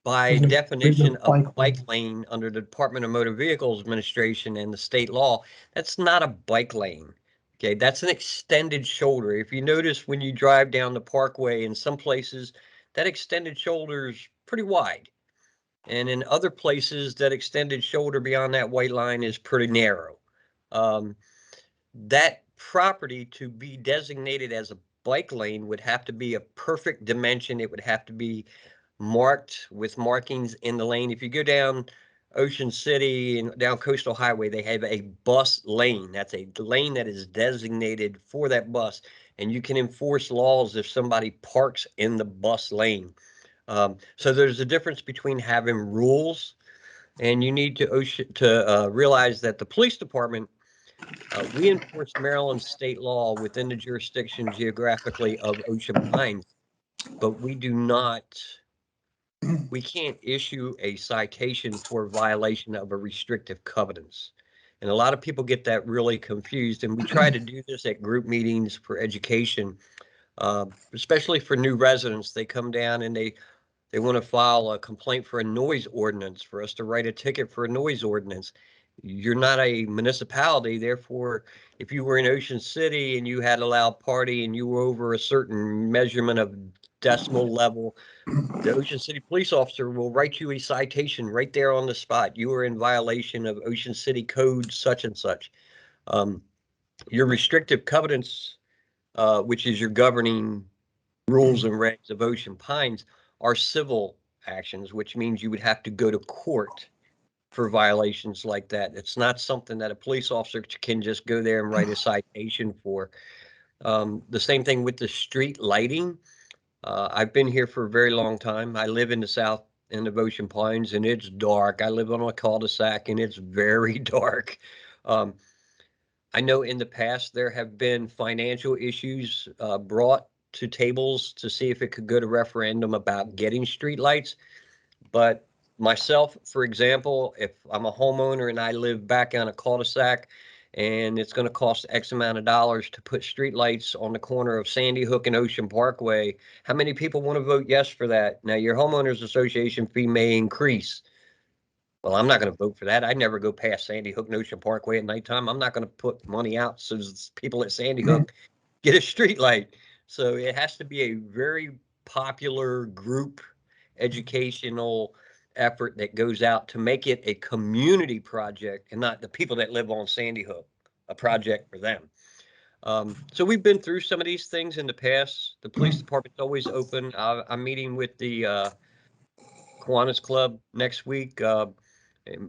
by There's a definition of bike bike lane under the Department of Motor Vehicles Administration and the state law. That's not a bike lane. Okay, that's an extended shoulder. If you notice when you drive down the parkway, in some places, that extended shoulder is pretty wide. And in other places, that extended shoulder beyond that white line is pretty narrow. That property to be designated as a bike lane would have to be a perfect dimension. It would have to be marked with markings in the lane. If you go down Ocean City and down Coastal Highway, they have a bus lane. That's a lane that is designated for that bus, and you can enforce laws if somebody parks in the bus lane. So there's a difference between having rules, and you need to realize that the police department, we enforce Maryland state law within the jurisdiction geographically of Ocean Pines, but we do not. We can't issue a citation for violation of a restrictive covenants. And a lot of people get that really confused. And we try to do this at group meetings for education, especially for new residents. They come down and they want to file a complaint for a noise ordinance, for us to write a ticket for a noise ordinance. You're not a municipality. Therefore, if you were in Ocean City and you had a loud party and you were over a certain measurement of decimal level, the Ocean City police officer will write you a citation right there on the spot. You are in violation of Ocean City code such and such. Your restrictive covenants, which is your governing rules and regs of Ocean Pines, are civil actions, which means you would have to go to court for violations like that. It's not something that a police officer can just go there and write a citation for. The same thing with the street lighting. I've been here for a very long time. I live in the south end of Ocean Pines, and it's dark. I live on a cul-de-sac, and it's very dark. I know in the past there have been financial issues brought to tables to see if it could go to referendum about getting streetlights. But myself, for example, if I'm a homeowner and I live back on a cul-de-sac and it's going to cost X amount of dollars to put streetlights on the corner of Sandy Hook and Ocean Parkway, how many people want to vote yes for that? Now, your homeowners association fee may increase. Well, I'm not going to vote for that. I never go past Sandy Hook and Ocean Parkway at nighttime. I'm not going to put money out so people at Sandy Hook get a streetlight. So it has to be a very popular group educational effort that goes out to make it a community project and not the people that live on Sandy Hook, a project for them. So we've been through some of these things in the past. The police department's always open. I'm meeting with the Kiwanis Club next week.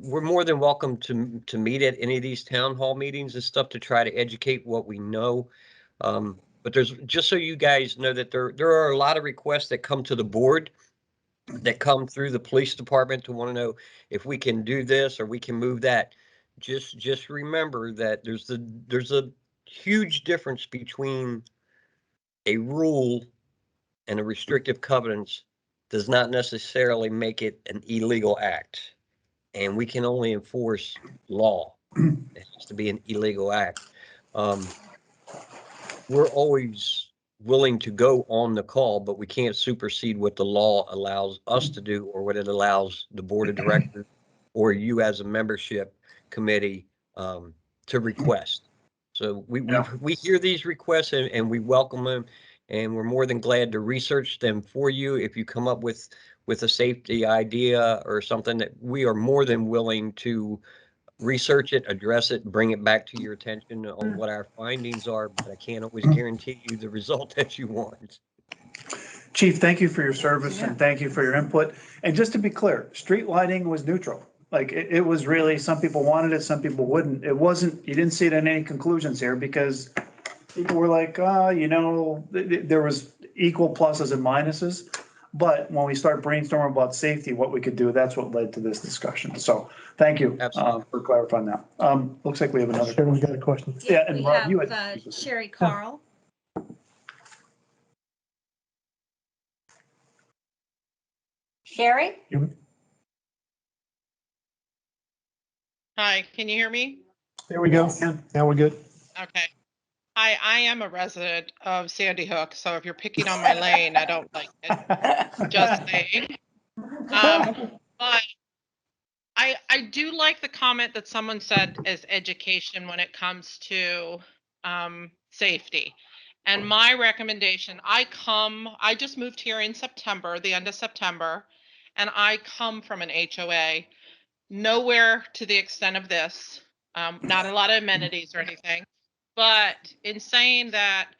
We're more than welcome to meet at any of these town hall meetings and stuff to try to educate what we know. But there's, just so you guys know, that there are a lot of requests that come to the board that come through the police department to want to know if we can do this or we can move that. Just remember that there's a huge difference between a rule and a restrictive covenants does not necessarily make it an illegal act. And we can only enforce law. It has to be an illegal act. We're always willing to go on the call, but we can't supersede what the law allows us to do or what it allows the board of directors or you as a membership committee to request. So we hear these requests and we welcome them, and we're more than glad to research them for you. If you come up with a safety idea or something, that we are more than willing to research it, address it, bring it back to your attention on what our findings are, but I can't always guarantee you the result that you want. Chief, thank you for your service and thank you for your input. And just to be clear, street lighting was neutral. Like it was really, some people wanted it, some people wouldn't. It wasn't, you didn't see it in any conclusions here because people were like, there was equal pluses and minuses. But when we start brainstorming about safety, what we could do, that's what led to this discussion. So thank you for clarifying that. Looks like we have another. Sharon's got a question. Yeah, and We Rob, you have had. Sherry Carl. Sherry? Hi, can you hear me? There we go. Now we're good. Okay. Hi, I am a resident of Sandy Hook, so if you're picking on my lane, I don't like it. Just saying. But I do like the comment that someone said as education when it comes to safety. And my recommendation, I just moved here in September, the end of September, and I come from an HOA, nowhere to the extent of this, not a lot of amenities or anything. But in saying that,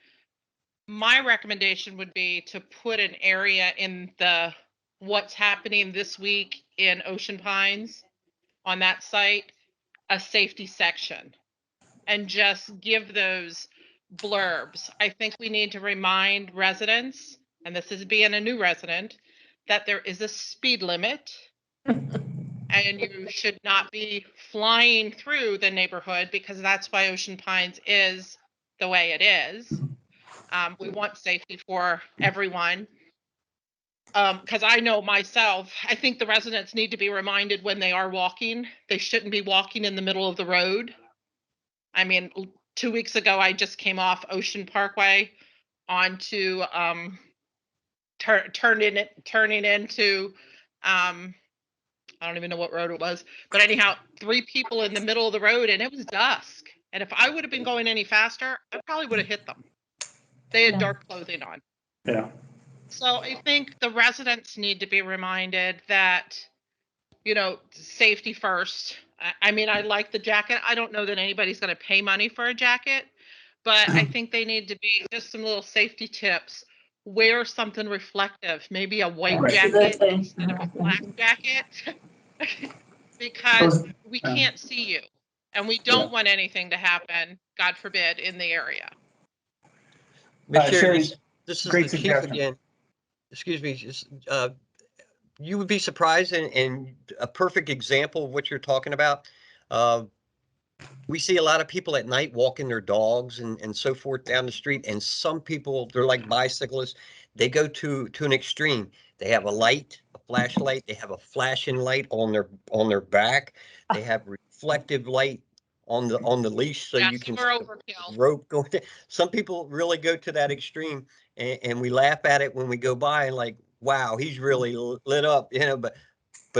my recommendation would be to put an area in the what's happening this week in Ocean Pines on that site, a safety section, and just give those blurbs. I think we need to remind residents, and this is being a new resident, that there is a speed limit and you should not be flying through the neighborhood because that's why Ocean Pines is the way it is. We want safety for everyone. Because I know myself, I think the residents need to be reminded when they are walking, they shouldn't be walking in the middle of the road. I mean, 2 weeks ago, I just came off Ocean Parkway onto turning into I don't even know what road it was, but anyhow, 3 people in the middle of the road and it was dusk. And if I would have been going any faster, I probably would have hit them. They had dark clothing on. Yeah. So I think the residents need to be reminded that, safety first. I mean, I like the jacket. I don't know that anybody's going to pay money for a jacket, but I think they need to be just some little safety tips. Wear something reflective, maybe a white jacket instead of a black jacket, because we can't see you and we don't want anything to happen, God forbid, in the area. Sherry, this is great the chief suggestion. again. Excuse me. You would be surprised, and a perfect example of what you're talking about. we see a lot of people at night walking their dogs and so forth down the street. And some people, they're like bicyclists. They go to an extreme. They have a light, a flashlight. They have a flashing light on their back. They have reflective light on the leash so Yeah, you can super see the overkill. rope going. Some people really go to that extreme, and we laugh at it when we go by and like, wow, he's really lit up, you know. But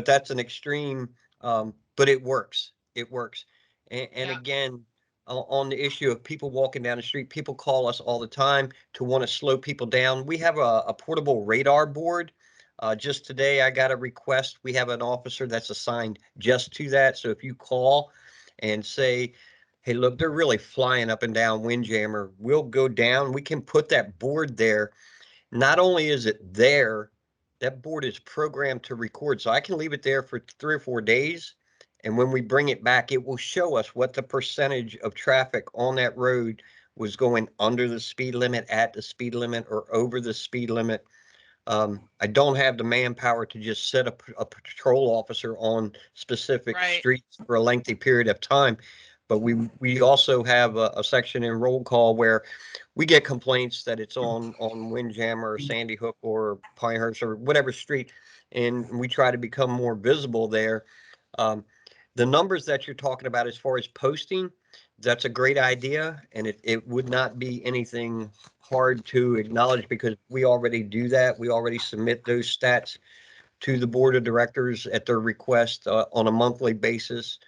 that's an extreme. But it works. It works. And Yeah. again, on the issue of people walking down the street, people call us all the time to want to slow people down. We have a portable radar board. Just today, I got a request. We have an officer that's assigned just to that. So if you call and say, hey, look, they're really flying up and down Windjammer, we'll go down. We can put that board there. Not only is it there, that board is programmed to record. So I can leave it there for 3 or 4 days. And when we bring it back, it will show us what the percentage of traffic on that road was going under the speed limit, at the speed limit, or over the speed limit. I don't have the manpower to just set a patrol officer on specific Right. streets for a lengthy period of time. But we also have a section in roll call where we get complaints that it's on Windjammer or Sandy Hook or Pinehurst or whatever street, and we try to become more visible there. The numbers that you're talking about as far as posting, that's a great idea, and it would not be anything hard to acknowledge because we already do that. We already submit those stats to the board of directors at their request on a monthly basis.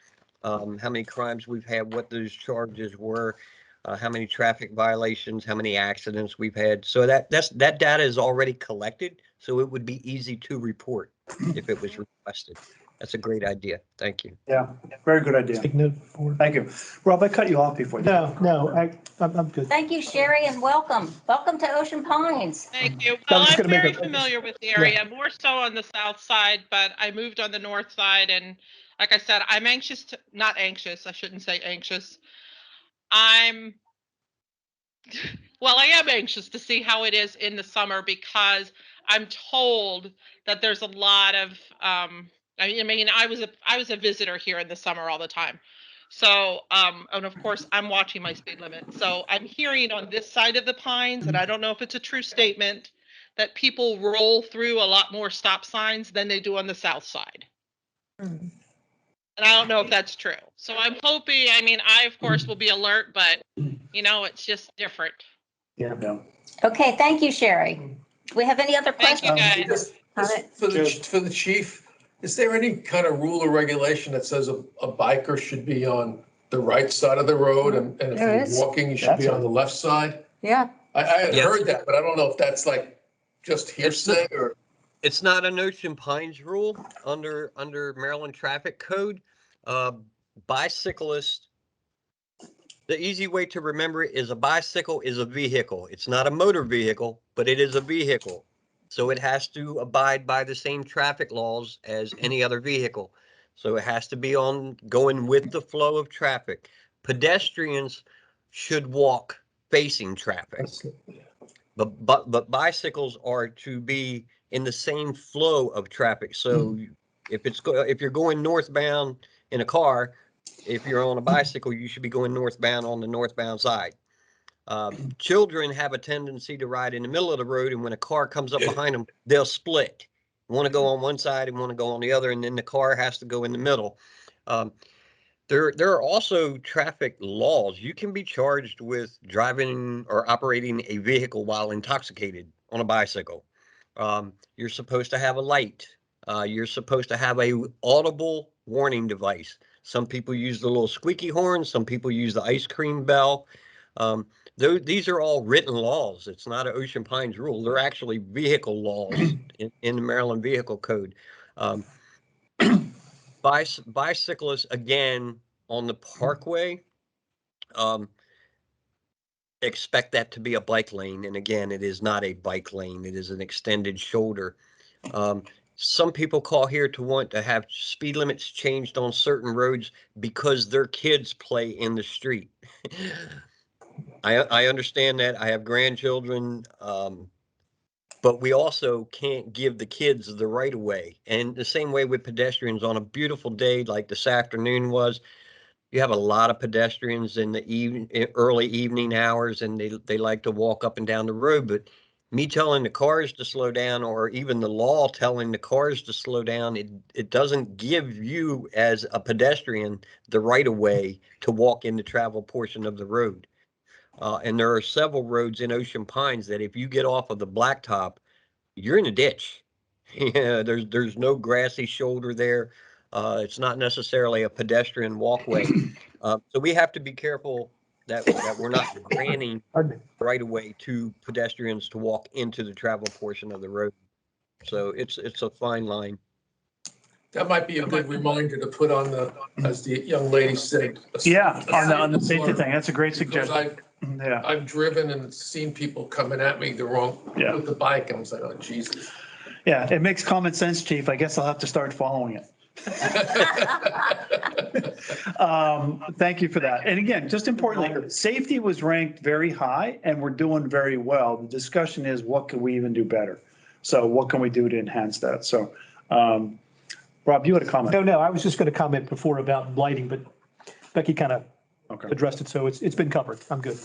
How many crimes we've had, what those charges were, how many traffic violations, how many accidents we've had. So that data is already collected, so it would be easy to report if it was requested. That's a great idea. Thank you. Yeah, very good idea. Take note for. Thank you. Rob, I cut you off before. No, I'm good. Thank you, Sherry, and welcome. Welcome to Ocean Pines. Thank you. I Well, was just I'm gonna make very a- familiar with the area, more so on the south side, but I moved on the north side. And like I said, I'm anxious to, not anxious, I shouldn't say anxious. Well, I am anxious to see how it is in the summer because I'm told that there's a lot of, I mean, I was a visitor here in the summer all the time. So, and of course, I'm watching my speed limit. So I'm hearing on this side of the Pines, and I don't know if it's a true statement, that people roll through a lot more stop signs than they do on the south side. And I don't know if that's true. So I'm hoping, I mean, I, of course, will be alert, but, you know, it's just different. Yeah. Okay, thank you, Sherry. Do we have any other Thank you, questions? guys. Just for the chief, is there any kind of rule or regulation that says a biker should be on the right side of the road and if There you're is. walking, you should be on the left side? Yeah. I had Yes. heard that, but I don't know if that's like just hearsay or. It's not an Ocean Pines rule under Maryland Traffic Code. Bicyclists, the easy way to remember it is a bicycle is a vehicle. It's not a motor vehicle, but it is a vehicle. So it has to abide by the same traffic laws as any other vehicle. So it has to be on going with the flow of traffic. Pedestrians should walk facing traffic. But bicycles are to be in the same flow of traffic. So if you're going northbound in a car, if you're on a bicycle, you should be going northbound on the northbound side. Children have a tendency to ride in the middle of the road, and when a car comes up behind them, they'll split. Want to go on one side and want to go on the other, and then the car has to go in the middle. There are also traffic laws. You can be charged with driving or operating a vehicle while intoxicated on a bicycle. You're supposed to have a light. You're supposed to have a audible warning device. Some people use the little squeaky horn. Some people use the ice cream bell. These are all written laws. It's not an Ocean Pines rule. They're actually vehicle laws in the Maryland Vehicle Code. Bicyclists, again, on the parkway, expect that to be a bike lane. And again, it is not a bike lane. It is an extended shoulder. Some people call here to want to have speed limits changed on certain roads because their kids play in the street. I understand that. I have grandchildren, but we also can't give the kids the right of way. And the same way with pedestrians on a beautiful day like this afternoon was, you have a lot of pedestrians in the early evening hours, and they like to walk up and down the road. But me telling the cars to slow down, or even the law telling the cars to slow down, it doesn't give you as a pedestrian the right of way to walk in the travel portion of the road. And there are several roads in Ocean Pines that if you get off of the blacktop, you're in a ditch. Yeah, there's no grassy shoulder there. It's not necessarily a pedestrian walkway. So we have to be careful that we're not granting Pardon me. right away to pedestrians to walk into the travel portion of the road. So it's a fine line. That might be a good reminder to put on the, as the young lady said. Yeah, on the safety thing. That's a great Because suggestion. Yeah. I've driven and seen people coming at me Yeah. with the bike, and I was like, oh, Jesus. Yeah, it makes common sense, chief. I guess I'll have to start following it. Thank you for that. And again, just importantly, safety was ranked very high and we're doing very well. The discussion is what can we even do better? So what can we do to enhance that? So, Rob, you had a comment? No, I was just going to comment before about lighting, but Becky kind of Okay. addressed it, so it's been covered. I'm good.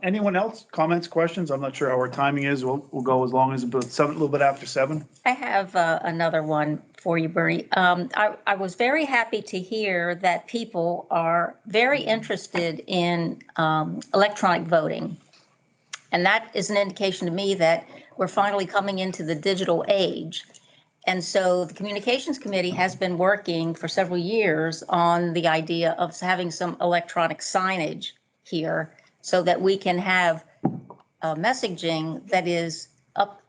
Anyone else? Comments, questions? I'm not sure how our timing is. We'll go as long as about 7, a little bit after 7. I have another one for you, Bernie. I was very happy to hear that people are very interested in electronic voting. And that is an indication to me that we're finally coming into the digital age. And so the Communications Committee has been working for several years on the idea of having some electronic signage here so that we can have messaging that is up,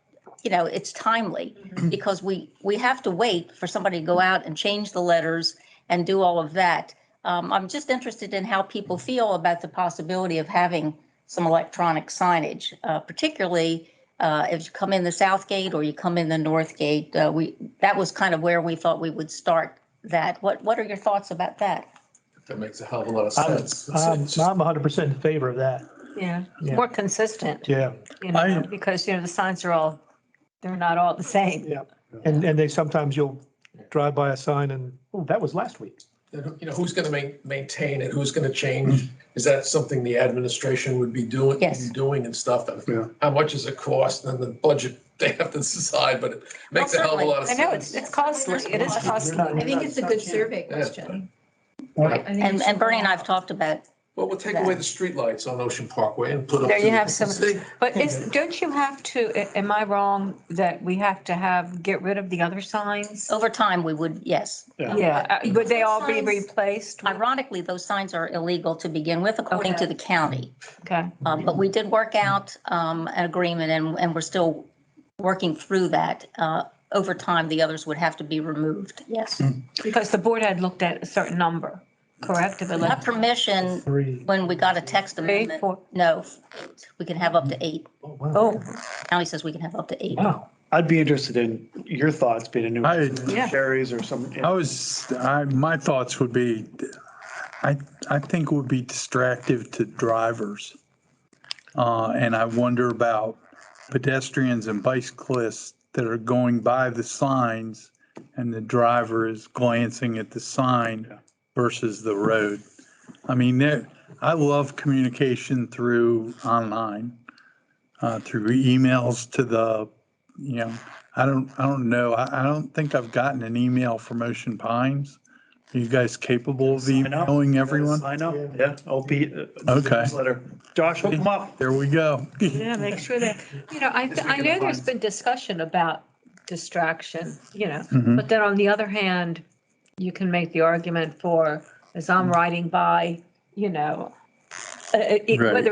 it's timely, because we have to wait for somebody to go out and change the letters and do all of that. I'm just interested in how people feel about the possibility of having some electronic signage, particularly if you come in the south gate or you come in the north gate. That was kind of where we thought we would start that. What are your thoughts about that? That makes a hell of a lot of I'm sense. 100% in favor of that. Yeah, Yeah. more consistent, Yeah, because, the signs are they're not all the same. yeah. And they sometimes you'll drive by a sign and, oh, that was last week. Who's going to maintain it? Who's going to change? Is that something the administration would be doing? Yes. Doing and stuff? And Yeah. how much does it cost? And the budget they have to decide, but it makes a hell of a lot of I sense. know, it's costly. It is costly. I think it's a good survey question. Right. I think it And should Bernie go and out. I've talked about, Well, we'll take away the streetlights on Ocean Parkway and put up. There you to- have some, See? but don't you have to, am I wrong that we have to get rid of the other signs? over time, we would, yes. Yeah, would they all be Signs- replaced? Ironically, those signs are illegal to begin with, according to the county. Okay, But we did work out an agreement, and we're still working through that. Over time, the others would have to be removed, yes. because the board had looked at a certain number, correct? Of We got elect- permission 3. when we got a text Three, amendment. 4. No, we can have up to 8. Oh, wow. Oh, County says we can have up to 8. Wow. I'd be interested in your thoughts, being a new Yeah. Sherry's or some. My thoughts would be, I think it would be distractive to drivers. And I wonder about pedestrians and bicyclists that are going by the signs and the driver is glancing at the sign versus the road. I mean, I love communication through online, through emails to the, I don't know. I don't think I've gotten an email from Ocean Pines. Are you guys capable of emailing everyone? I know, yeah. OP. Okay. Newsletter. Josh, hook them up. There we go. yeah, make sure that, I know there's been discussion about distraction, Mhm. but then on the other hand, you can make the argument for, as I'm riding by, whether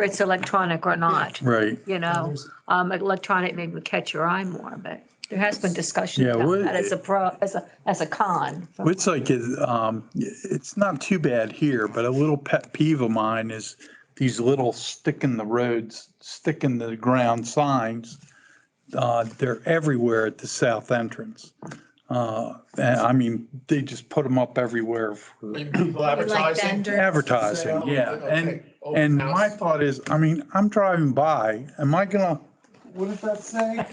it's electronic or not, Right. electronic maybe would catch your eye more, but there has been discussion Yeah, about that as a pro, as a con. It's like, it's not too bad here, but a little pet peeve of mine is these little stick in the ground signs. They're everywhere at the south entrance. And I mean, they just put them up everywhere for People Like advertising. vendors. advertising, yeah. Okay. And my thought is, I mean, I'm driving by, am I gonna, what does that say?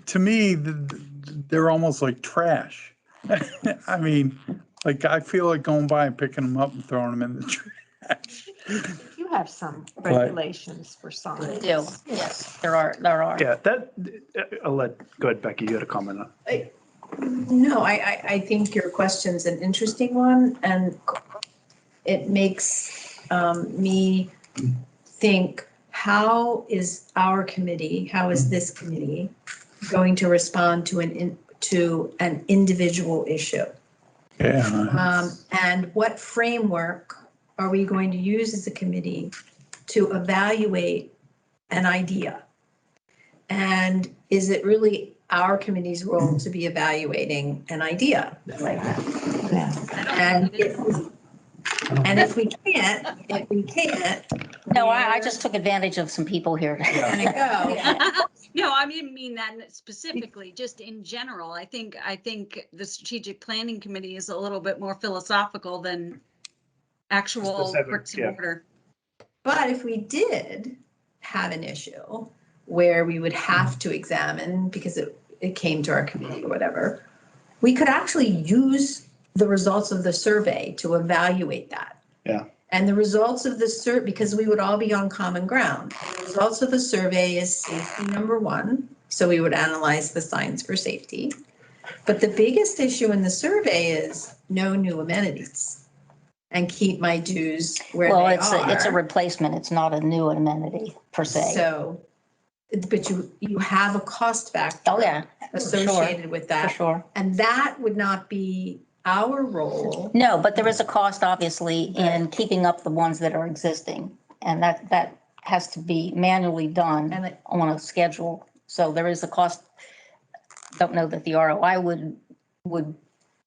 To me, they're almost like trash. I mean, like, I feel like going by and picking them up and throwing them in the trash. You have some But- regulations for We signs. do, yes, there are. Yeah, that, go ahead, Becky, you had a comment on. No, I think your question's an interesting one, and it makes me think, how is our committee, how is this committee going to respond to an individual issue? Yeah. And what framework are we going to use as a committee to evaluate an idea? And is it really our committee's role to be evaluating an idea like that? And if we can't, No, I just took advantage of some people here. let it go. No, I didn't mean that specifically, just in general. I think the strategic planning committee is a little bit more philosophical than actual Specific, bricks and yeah. mortar. But if we did have an issue where we would have to examine because it came to our committee or whatever, we could actually use the results of the survey to evaluate that. Yeah. And the results of the survey, because we would all be on common ground, the results of the survey is safety number one. So we would analyze the signs for safety. But the biggest issue in the survey is no new amenities and keep my dues where Well, they it's a are. replacement. It's not a new amenity per se. So, but you have a cost factor. Oh, yeah, Associated with for that. sure. And that would not be our role. No, but there is a cost, obviously, in keeping up the ones that are existing. And that has to be manually done And on a schedule. So there is a cost. Don't know that the ROI would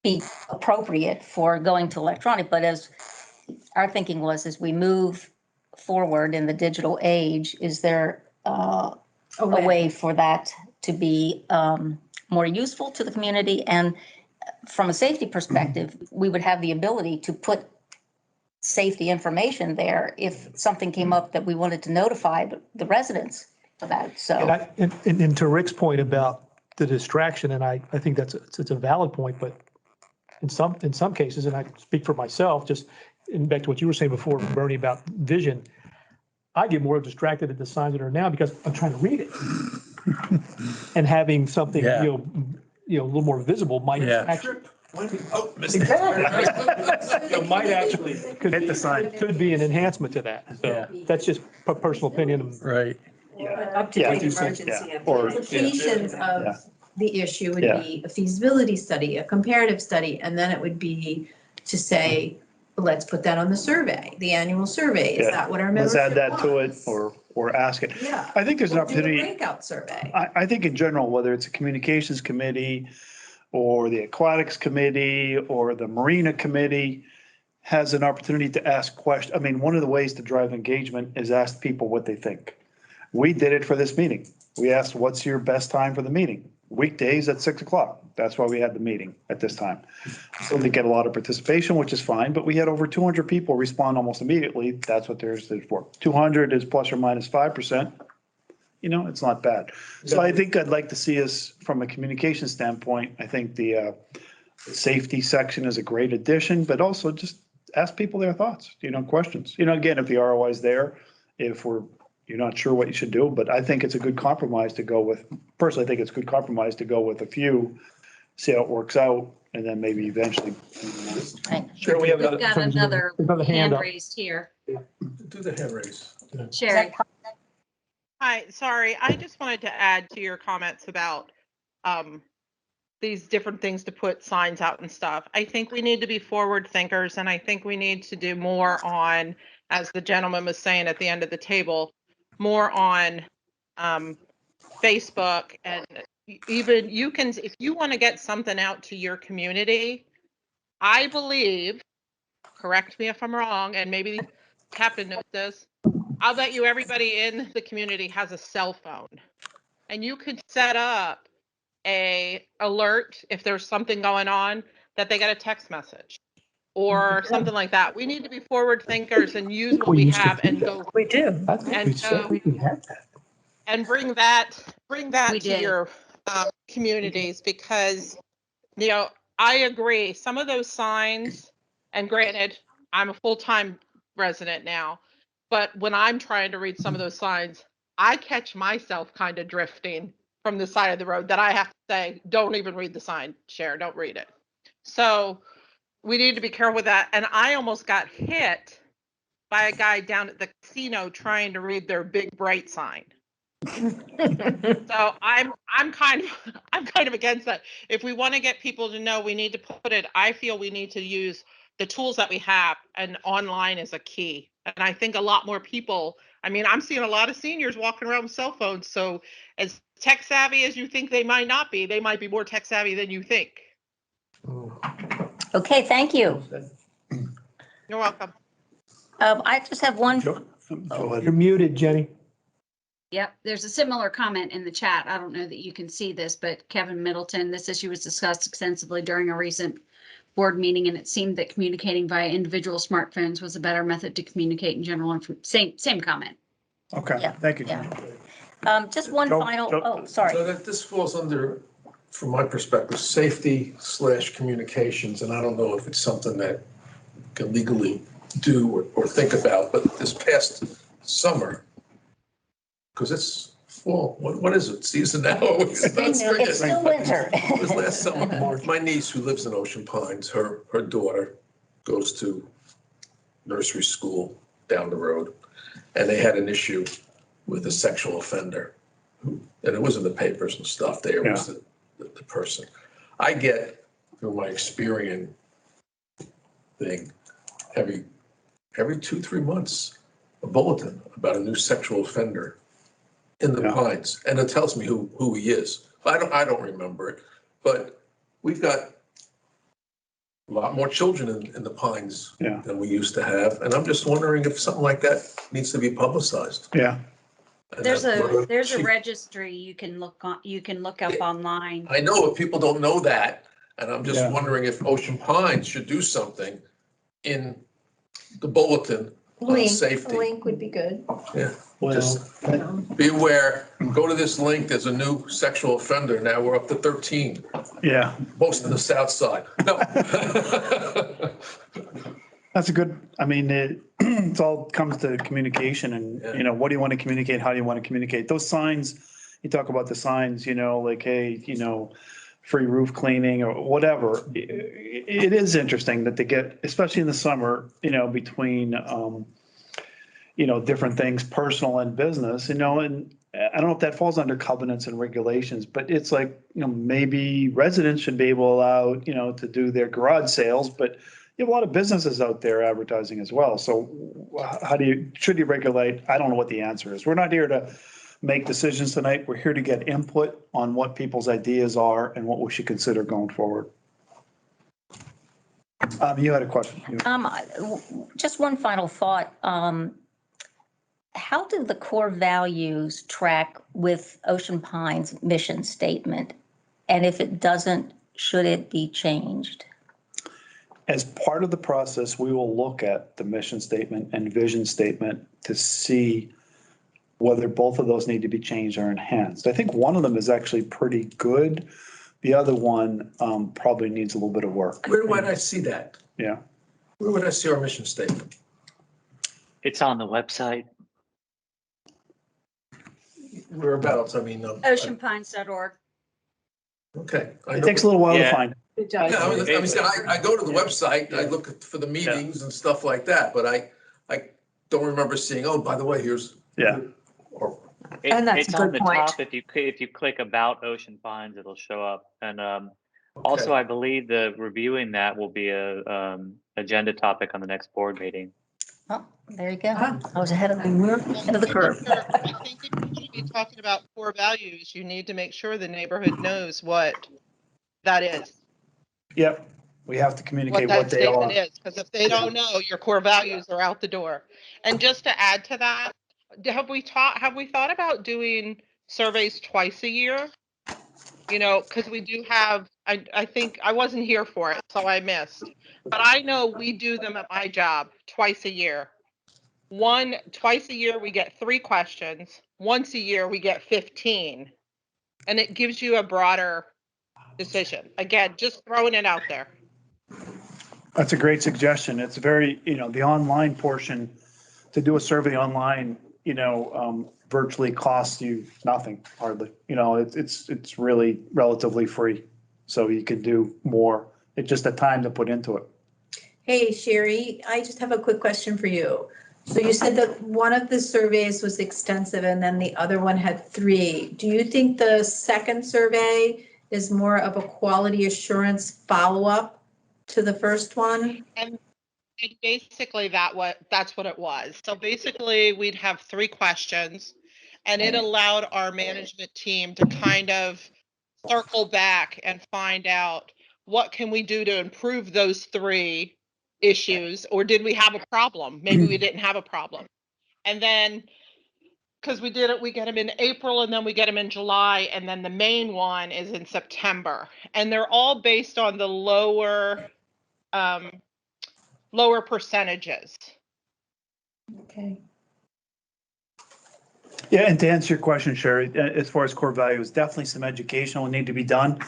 be appropriate for going to electronic, but as our thinking was, as we move forward in the digital age, is there a way for that to be more useful to the community? And from a safety perspective, we would have the ability to put safety information there if something came up that we wanted to notify the residents of that, so. And to Rick's point about the distraction, and I think it's a valid point, but in some cases, and I speak for myself, just and back to what you were saying before, Bernie, about vision, I get more distracted at the signs that are now because I'm trying to read it. And having something, Yeah. a little more visible might Yeah. actually. Oh, Exactly. Might actually. Hit the sign. Could be an enhancement to that. Yeah. So that's just a personal opinion. Right. Up to Yeah. date emergency. Yeah. Or- Implications Yeah. of the issue would Yeah. be a feasibility study, a comparative study, and then it would be to say, let's put that on the survey, the annual survey. Is Yeah. that what our Let's membership add that to it wants? or ask it. Yeah. I think there's an Or do a opportunity. breakout survey. I think in general, whether it's a communications committee or the aquatics committee or the marina committee has an opportunity to ask questions. I mean, one of the ways to drive engagement is ask people what they think. We did it for this meeting. We asked, what's your best time for the meeting? Weekdays at 6:00. That's why we had the meeting at this time. So they get a lot of participation, which is fine, but we had over 200 people respond almost immediately. That's what theirs is for. 200 is plus or minus 5%. It's not bad. So I think I'd like to see us, from a communication standpoint, I think the safety section is a great addition, but also just ask people their thoughts, questions. Again, if the ROI is there, if you're not sure what you should do, but I think it's a good compromise to go with. Personally, I think it's a good compromise to go with a few, see how it works out, and then maybe eventually. Sure, we have We've got another hand hand up. raised here. do the hand raise. Sherry. Hi, sorry. I just wanted to add to your comments about these different things to put signs out and stuff. I think we need to be forward thinkers, and I think we need to do more on, as the gentleman was saying at the end of the table, more on Facebook. And even you can, if you want to get something out to your community, I believe, correct me if I'm wrong, and maybe Captain knows this, I'll bet you everybody in the community has a cell phone, and you could set up a alert if there's something going on that they get a text message or something like that. We need to be forward thinkers and use what we have and go. We do. And and bring that We to did. your communities, because I agree. Some of those signs, and granted, I'm a full-time resident now, but when I'm trying to read some of those signs, I catch myself kind of drifting from the side of the road that I have to say, don't even read the sign, Cher, don't read it. So we need to be careful with that. And I almost got hit by a guy down at the casino trying to read their big bright sign. So I'm kind of against that. If we want to get people to know, we need to put it, I feel we need to use the tools that we have, and online is a key. And I think a lot more people, I mean, I'm seeing a lot of seniors walking around with cell phones. So as tech savvy as you think they might not be, they might be more tech savvy than you think. Okay, thank you. You're welcome. I just have one. Go ahead. You're muted, Jenny. Yep, there's a similar comment in the chat. I don't know that you can see this, but Kevin Middleton, this issue was discussed extensively during a recent board meeting, and it seemed that communicating via individual smartphones was a better method to communicate in general. Same comment. Okay, Yeah, thank you. yeah. Just one Joe, final, Joe. oh, sorry. So that this falls under, from my perspective, safety/communications, and I don't know if it's something that you can legally do or think about, but this past summer, because it's fall, what is it, season now? It's still winter. It was last summer. My niece, who lives in Ocean Pines, her daughter goes to nursery school down the road, and they had an issue with a sexual offender. And it was in the papers and stuff. They arrested the person. I get, through my Experian thing, every 2-3 months, a bulletin about a new sexual offender in the Pines, and it tells me who he is. I don't remember it, but we've got a lot more children in the Pines than we used to have, and I'm just wondering if something like that needs to be publicized. Yeah. And There's that's a registry you can look up online. I know, but people don't know that, and I'm just wondering if Ocean Pines should do something in the bulletin on safety. Link would be good. Yeah, Well, just be aware, go to this link, there's a new sexual offender, now we're up to 13, yeah, most of the south side. No. that's a good, I mean, it all comes to communication and, you know, what do you want to communicate? How do you want to communicate? Those signs, you talk about the signs, you know, like, hey, you know, free roof cleaning or whatever. It is interesting that they get, especially in the summer, you know, between, you know, different things, personal and business, you know, and I don't know if that falls under covenants and regulations, but it's like, you know, maybe residents should be able to allow, you know, to do their garage sales, but you have a lot of businesses out there advertising as well. So should you regulate? I don't know what the answer is. We're not here to make decisions tonight. We're here to get input on what people's ideas are and what we should consider going forward. You had a question. Just one final thought. How do the core values track with Ocean Pines mission statement? And if it doesn't, should it be changed? As part of the process, we will look at the mission statement and vision statement to see whether both of those need to be changed or enhanced. I think one of them is actually pretty good. The other one probably needs a little bit of work. Where would I see that? Yeah. Where would I see our mission statement? It's on the website. Whereabouts, I mean. Oceanpines.org. Okay. It takes a little while to find. Good job. Yeah, I go to the website, I look for the meetings and stuff like that, but I don't remember seeing, oh, by the way, here's. Yeah. And that's It's a on good the point. top. If you click about Ocean Pines, it'll show up. And also, I believe the reviewing that will be a agenda topic on the next board meeting. Oh, there you go. I was ahead of the curve. I think if you should be talking about core values, you need to make sure the neighborhood knows what that is. Yep. We have to communicate What what that they are. statement is, because if they don't know, your core values are out the door. And just to add to that, have we thought about doing surveys twice a year? You know, because we do have, I think I wasn't here for it, so I missed. But I know we do them at my job twice a year. Twice a year, we get 3 questions. Once a year, we get 15. And it gives you a broader decision. Again, just throwing it out there. That's a great suggestion. It's very, the online portion, to do a survey online, virtually costs you nothing hardly. It's really relatively free. So you can do more. It's just the time to put into it. Hey, Sherry, I just have a quick question for you. So you said that one of the surveys was extensive and then the other one had 3. Do you think the second survey is more of a quality assurance follow-up to the first one? And basically that's what it was. So basically we'd have 3 questions and it allowed our management team to kind of circle back and find out what can we do to improve those 3 issues, or did we have a problem? Maybe we didn't have a problem. And then, because we get them in April and then we get them in July, and then the main one is in September. And they're all based on the lower percentages. Okay. Yeah, and to answer your question, Sherry, as far as core values, definitely some education will need to be done.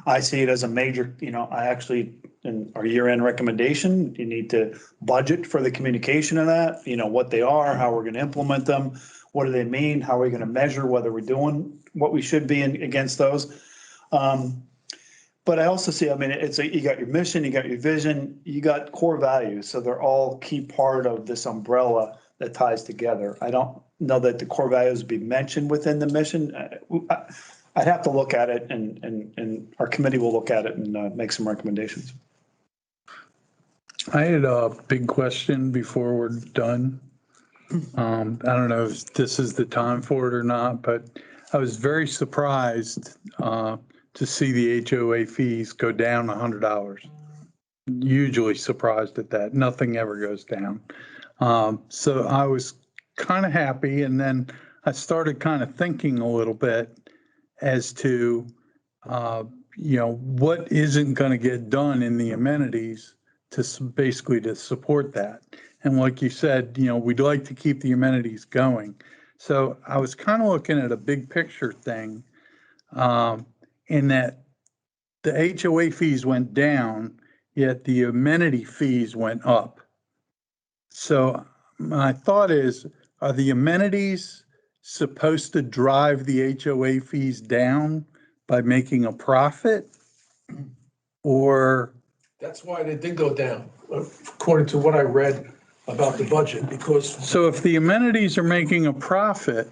I see it as a major, I actually, in our year-end recommendation, you need to budget for the communication of that, what they are, how we're going to implement them, what do they mean, how are we going to measure whether we're doing what we should be against those. But I also see, it's you got your mission, you got your vision, you got core values. So they're all key part of this umbrella that ties together. I don't know that the core values be mentioned within the mission. I'd have to look at it and our committee will look at it and make some recommendations. I had a big question before we're done. I don't know if this is the time for it or not, but I was very surprised to see the HOA fees go down $100. Hugely surprised at that. Nothing ever goes down. So I was kind of happy, and then I started kind of thinking a little bit as to what isn't going to get done in the amenities to basically to support that. And like you said, we'd like to keep the amenities going. So I was kind of looking at a big picture thing, in that the HOA fees went down, yet the amenity fees went up. So my thought is, are the amenities supposed to drive the HOA fees down by making a profit? Or? That's why they did go down, according to what I read about the budget, because. So if the amenities are making a profit,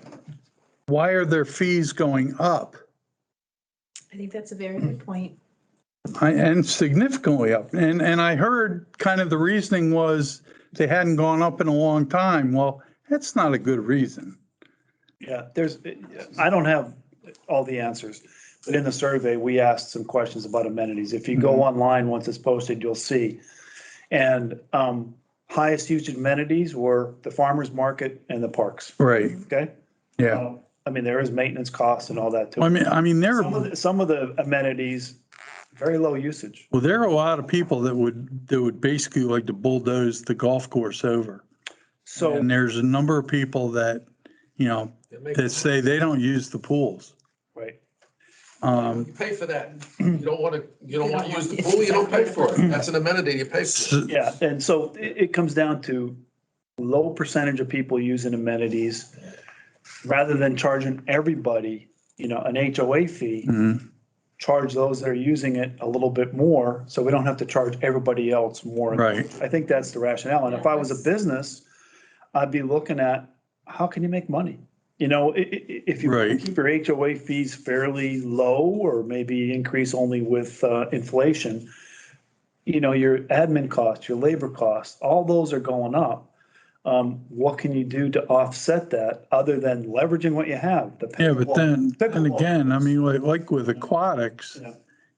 why are their fees going up? I think that's a very good point. And significantly up. And I heard kind of the reasoning was they hadn't gone up in a long time. Well, that's not a good reason. Yeah, I don't have all the answers, but in the survey, we asked some questions about amenities. If you go online, once it's posted, you'll see. And highest used amenities were the farmer's market and the parks. Right. Okay? Yeah. There is maintenance costs and all that too. I mean, some of the amenities, very low usage. Well, there are a lot of people that would basically like to bulldoze the golf course over. So, and there's a number of people that, that say they don't use the pools. Right. You pay for that. You don't want to use the pool, you don't pay for it. That's an amenity you pay for. Yeah, and so it comes down to low percentage of people using amenities, rather than charging everybody, an HOA fee. Charge those that are using it a little bit more, so we don't have to charge everybody else more. Right. I think that's the rationale. And if I was a business, I'd be looking at how can you make money? If you keep your HOA fees fairly low, or maybe increase only with inflation, your admin costs, your labor costs, all those are going up. What can you do to offset that other than leveraging what you have? Yeah, but then again, like with aquatics,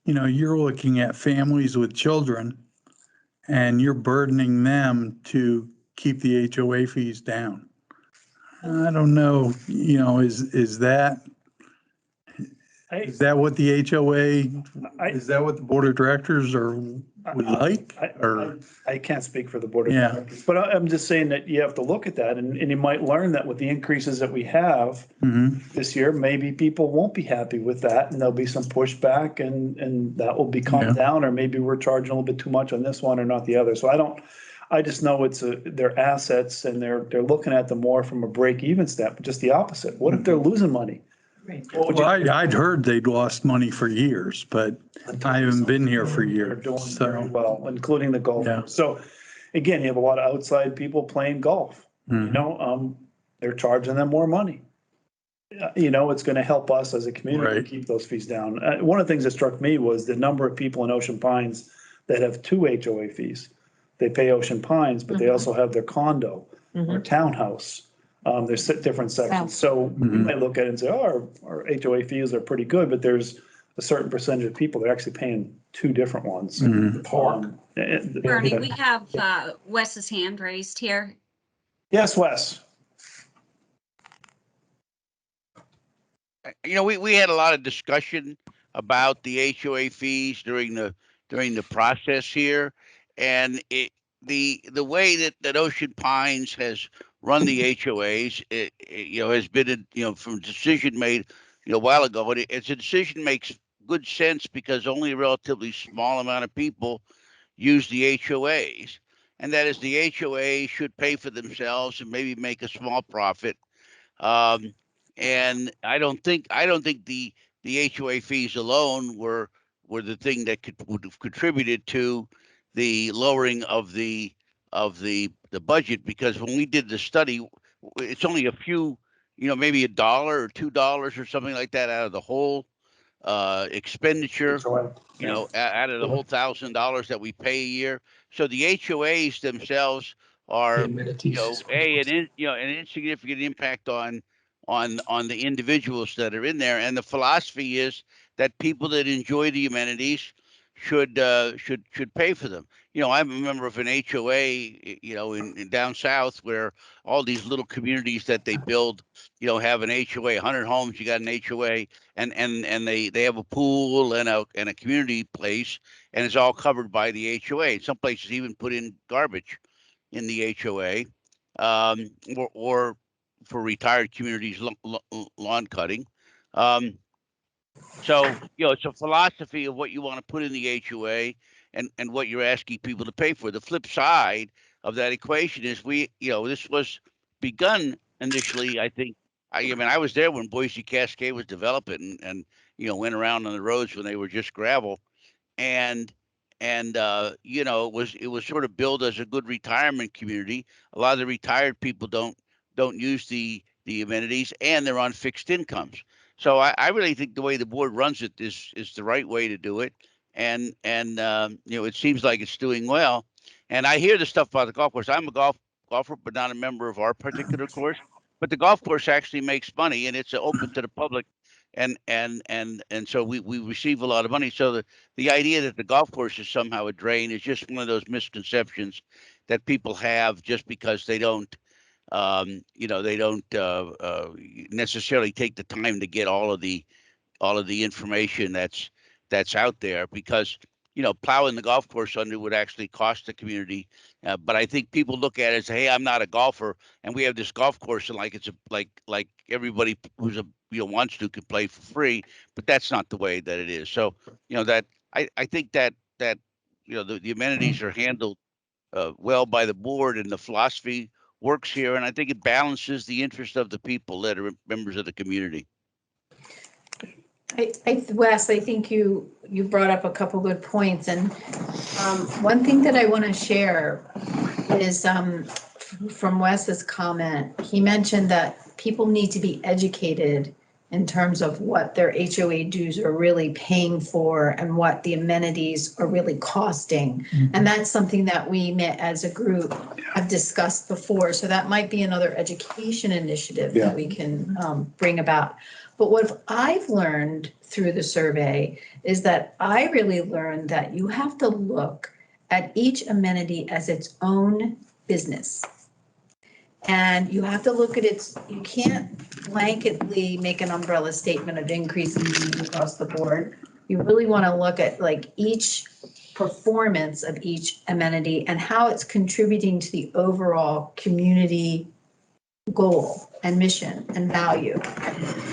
you're looking at families with children and you're burdening them to keep the HOA fees down. I don't know, is that Is that what the HOA, I- is that what the board of directors would like? Or, I can't speak for the board of Yeah. directors, but I'm just saying that you have to look at that and you might learn that with the increases that we have Mhm. this year, maybe people won't be happy with that and there'll be some pushback and that will be Yeah. calmed down, or maybe we're charging a little bit too much on this one or not the other. So I just know they're assets and they're looking at them more from a break even step, just the opposite. What if they're losing money? What would well, you- I'd heard they'd lost money for years, but I haven't been here for They're years, doing very so. well, including the golf. Yeah. So again, you have a lot of outside people playing golf, you Mhm. know, they're charging them more money. You know, it's going to help us as a community to Right. keep those fees down. One of the things that struck me was the number of people in Ocean Pines that have two HOA fees. They pay Ocean Pines, but they also have their condo or townhouse. There's different sections. So we Mhm. might look at it and say, oh, our HOA fees are pretty good, but there's a certain percentage of people that are actually paying two different ones. Mhm. Bernie, we have Wes's hand raised here. Yes, Wes. You know, we had a lot of discussion about the HOA fees during the process here. And the way that Ocean Pines has run the HOAs, you know, has been, you know, from a decision made, you know, a while ago, and it's a decision makes good sense because only a relatively small amount of people use the HOAs. And that is the HOA should pay for themselves and maybe make a small profit. And I don't think the HOA fees alone were the thing that would have contributed to the lowering of the budget, because when we did the study, it's only a few, you know, maybe $1 or $2 or something like that out of the whole expenditure, you know, out of the whole $1,000 that we pay a year. So the HOAs themselves are, you know, an insignificant impact on the individuals that are in there. And the philosophy is that people that enjoy the amenities should pay for them. You know, I'm a member of an HOA, you know, in down south, where all these little communities that they build, you know, have an HOA, 100 homes, you got an HOA, and they have a pool and a community place, and it's all covered by the HOA. Some places even put in garbage in the HOA, or for retired communities, lawn cutting. So, you know, it's a philosophy of what you want to put in the HOA and what you're asking people to pay for. The flip side of that equation is you know, this was begun initially, I think. I mean, I was there when Boise Cascade was developing and, you know, went around on the roads when they were just gravel. And you know, it was sort of billed as a good retirement community. A lot of the retired people don't use the amenities, and they're on fixed incomes. So I really think the way the board runs it is the right way to do it. And you know, it seems like it's doing well. And I hear the stuff about the golf course. I'm a golfer, but not a member of our particular course. But the golf course actually makes money, and it's open to the public. And so we receive a lot of money. So the idea that the golf course is somehow a drain is just one of those misconceptions that people have, just because they don't, you know, they don't necessarily take the time to get all of the information that's out there, because, you know, plowing the golf course under would actually cost the community. But I think people look at it as, hey, I'm not a golfer, and we have this golf course, and like it's like everybody who's wants to could play for free. But that's not the way that it is. So, you know, that I think that you know, the amenities are handled well by the board, and the philosophy works here, and I think it balances the interest of the people that are members of the community. Wes, I think you brought up a couple good points, and one thing that I want to share is from Wes's comment. He mentioned that people need to be educated in terms of what their HOA dues are really paying for and what the amenities are really costing. And that's something that we met as a group have discussed before. So that might be another education initiative that we can bring about. But what I've learned through the survey is that I really learned that you have to look at each amenity as its own business. And you have to look at it, you can't blanketly make an umbrella statement of increasing across the board. You really want to look at like each performance of each amenity and how it's contributing to the overall community goal and mission and value.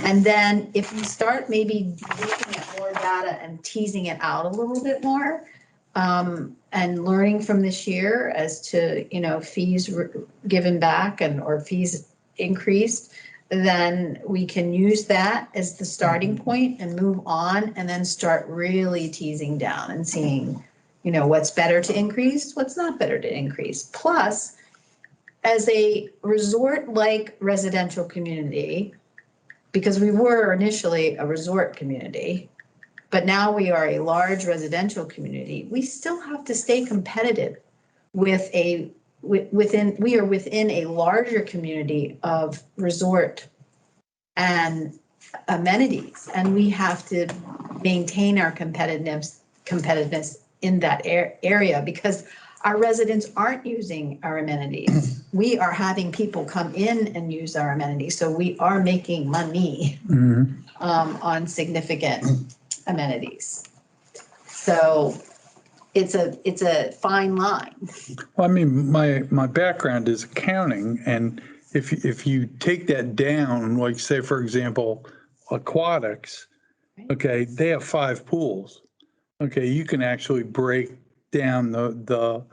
And then if we start maybe looking at more data and teasing it out a little bit more, and learning from this year as to, fees given back or fees increased, then we can use that as the starting point and move on and then start really teasing down and seeing, what's better to increase, what's not better to increase. Plus, as a resort-like residential community, because we were initially a resort community, but now we are a large residential community, we still have to stay competitive we are within a larger community of resort and amenities, and we have to maintain our competitiveness in that area because our residents aren't using our amenities. We are having people come in and use our amenities, so we are making money on significant amenities. So it's a fine line. Well, I mean, my background is accounting, and if you take that down, like say, for example, aquatics, okay, they have 5 pools. Okay, you can actually break down the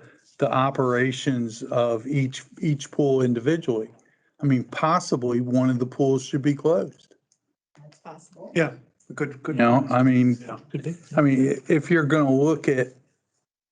operations of each pool individually. I mean, possibly one of the pools should be closed. That's possible. Yeah, good. I mean, Yeah. if you're going to look at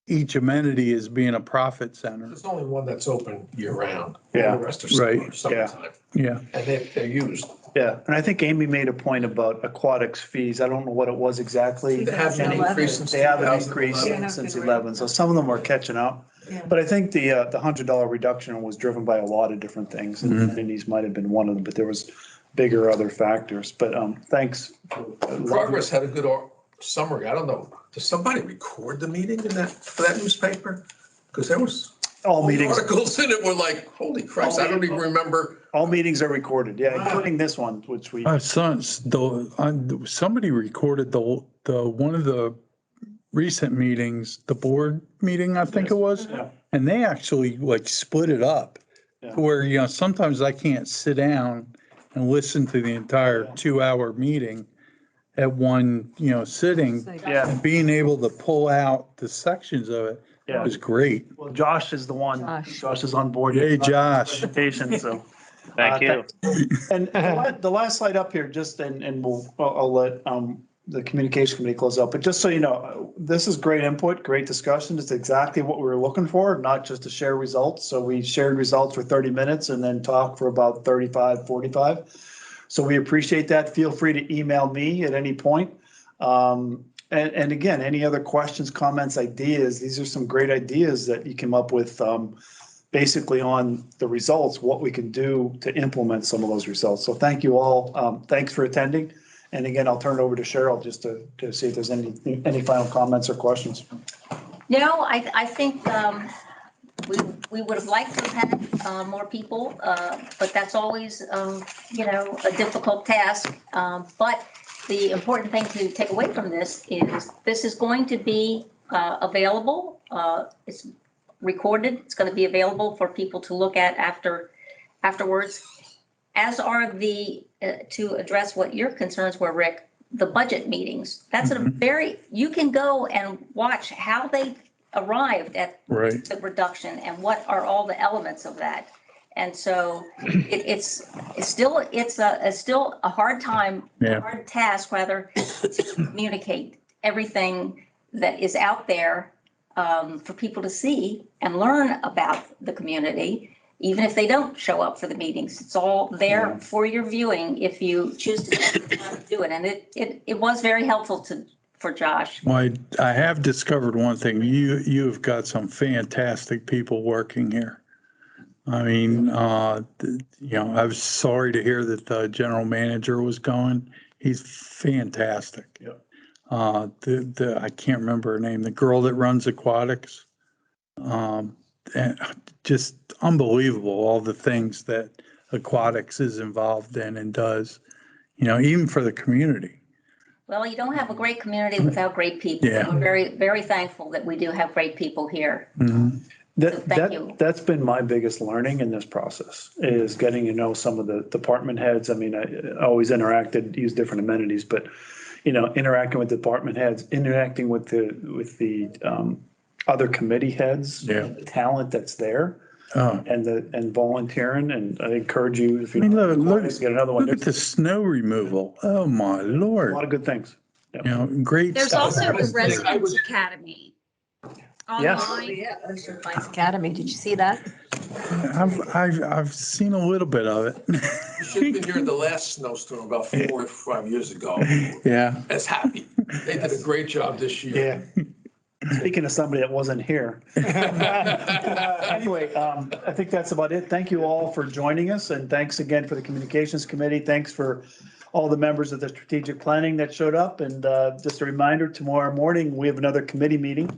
each amenity as being a profit center. There's only one that's open year round. Yeah. The rest are Right. summertime. Yeah. And they're used. Yeah, and I think Amy made a point about aquatics fees. I don't know what it was exactly. They haven't increased since They haven't increased 2011. since 11, so some of them are catching up. Yeah. But I think the $100 reduction was driven by a lot of different things, and amenities might have been one of them, but there was bigger other factors. But thanks. Progress had a good summary. I don't know. Does somebody record the meeting for that newspaper? Because there was All meetings, articles in it were like, holy Christ, I don't even remember. all meetings are recorded, yeah, including this one, which we. Somebody recorded the one of the recent meetings, the board meeting, I think it was, Yeah. and they actually like split it up Yeah. to where, sometimes I can't sit down and listen to the entire 2-hour meeting at one, sitting. Yeah. And being able to pull out the sections of it Yeah. was great. Well, Josh is the one, Josh. Josh is on board. Hey, Josh. Presentation, so. Thank you. And the last slide up here, just, and I'll let the communication committee close out, but just so you know, this is great input, great discussion. It's exactly what we were looking for, not just to share results. So we shared results for 30 minutes and then talked for about 35, 45. So we appreciate that. Feel free to email me at any point. And again, any other questions, comments, ideas, these are some great ideas that you came up with basically on the results, what we can do to implement some of those results. So thank you all. Thanks for attending. And again, I'll turn it over to Cheryl just to see if there's any final comments or questions. No, I think we would have liked to have had more people, but that's always, a difficult task. But the important thing to take away from this is going to be available. It's recorded. It's going to be available for people to look at afterwards, as are to address what your concerns were, Rick, the budget meetings. That's you can go and watch how they arrived at the reduction and what are all the elements of that. And so it's still a hard time, a hard task rather, to communicate everything that is out there for people to see and learn about the community, even if they don't show up for the meetings. It's all there for your viewing if you choose to do it. And it was very helpful for Josh. Well, I have discovered one thing. You've got some fantastic people working here. I mean, I was sorry to hear that the general manager was going. He's fantastic. Yep. I can't remember her name, the girl that runs aquatics. just unbelievable, all the things that aquatics is involved in and does, even for the community. Well, you don't have a great community without great people. Yeah. We're very, very thankful that we do have great people here. Mhm. Thank you. That's been my biggest learning in this process, is getting to know some of the department heads. I mean, I always interacted, used different amenities, but, interacting with department heads, interacting with the other committee heads, Yeah. the talent that's there, Oh, and volunteering, and I encourage you, if I you mean, look, get another one. look at the There's snow removal. Oh, my a lot Lord. of good things. Great There's stuff. also the Residents Academy Yes. online. Yeah, Ocean Pines Academy. Did you see that? I've seen a little bit of it. You should have been here the last snowstorm about 4 or 5 years ago. Yeah. As happy. They did a great job this year. Yeah. Speaking of somebody that wasn't here. Anyway, I think that's about it. Thank you all for joining us, and thanks again for the Communications Committee. Thanks for all the members of the strategic planning that showed up. And just a reminder, tomorrow morning, we have another committee meeting.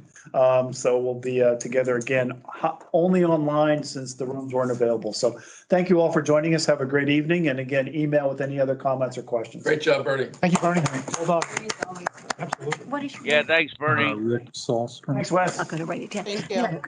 So we'll be together again, only online since the rooms weren't available. So thank you all for joining us. Have a great evening. And again, email with any other comments or questions. Great job, Bernie. Thank you, Bernie. Well done. Absolutely. What is your? Yeah, thanks, Bernie. Rick Salstrom. Thanks, Wes. I'm not going to write it down. Thank you. Yeah.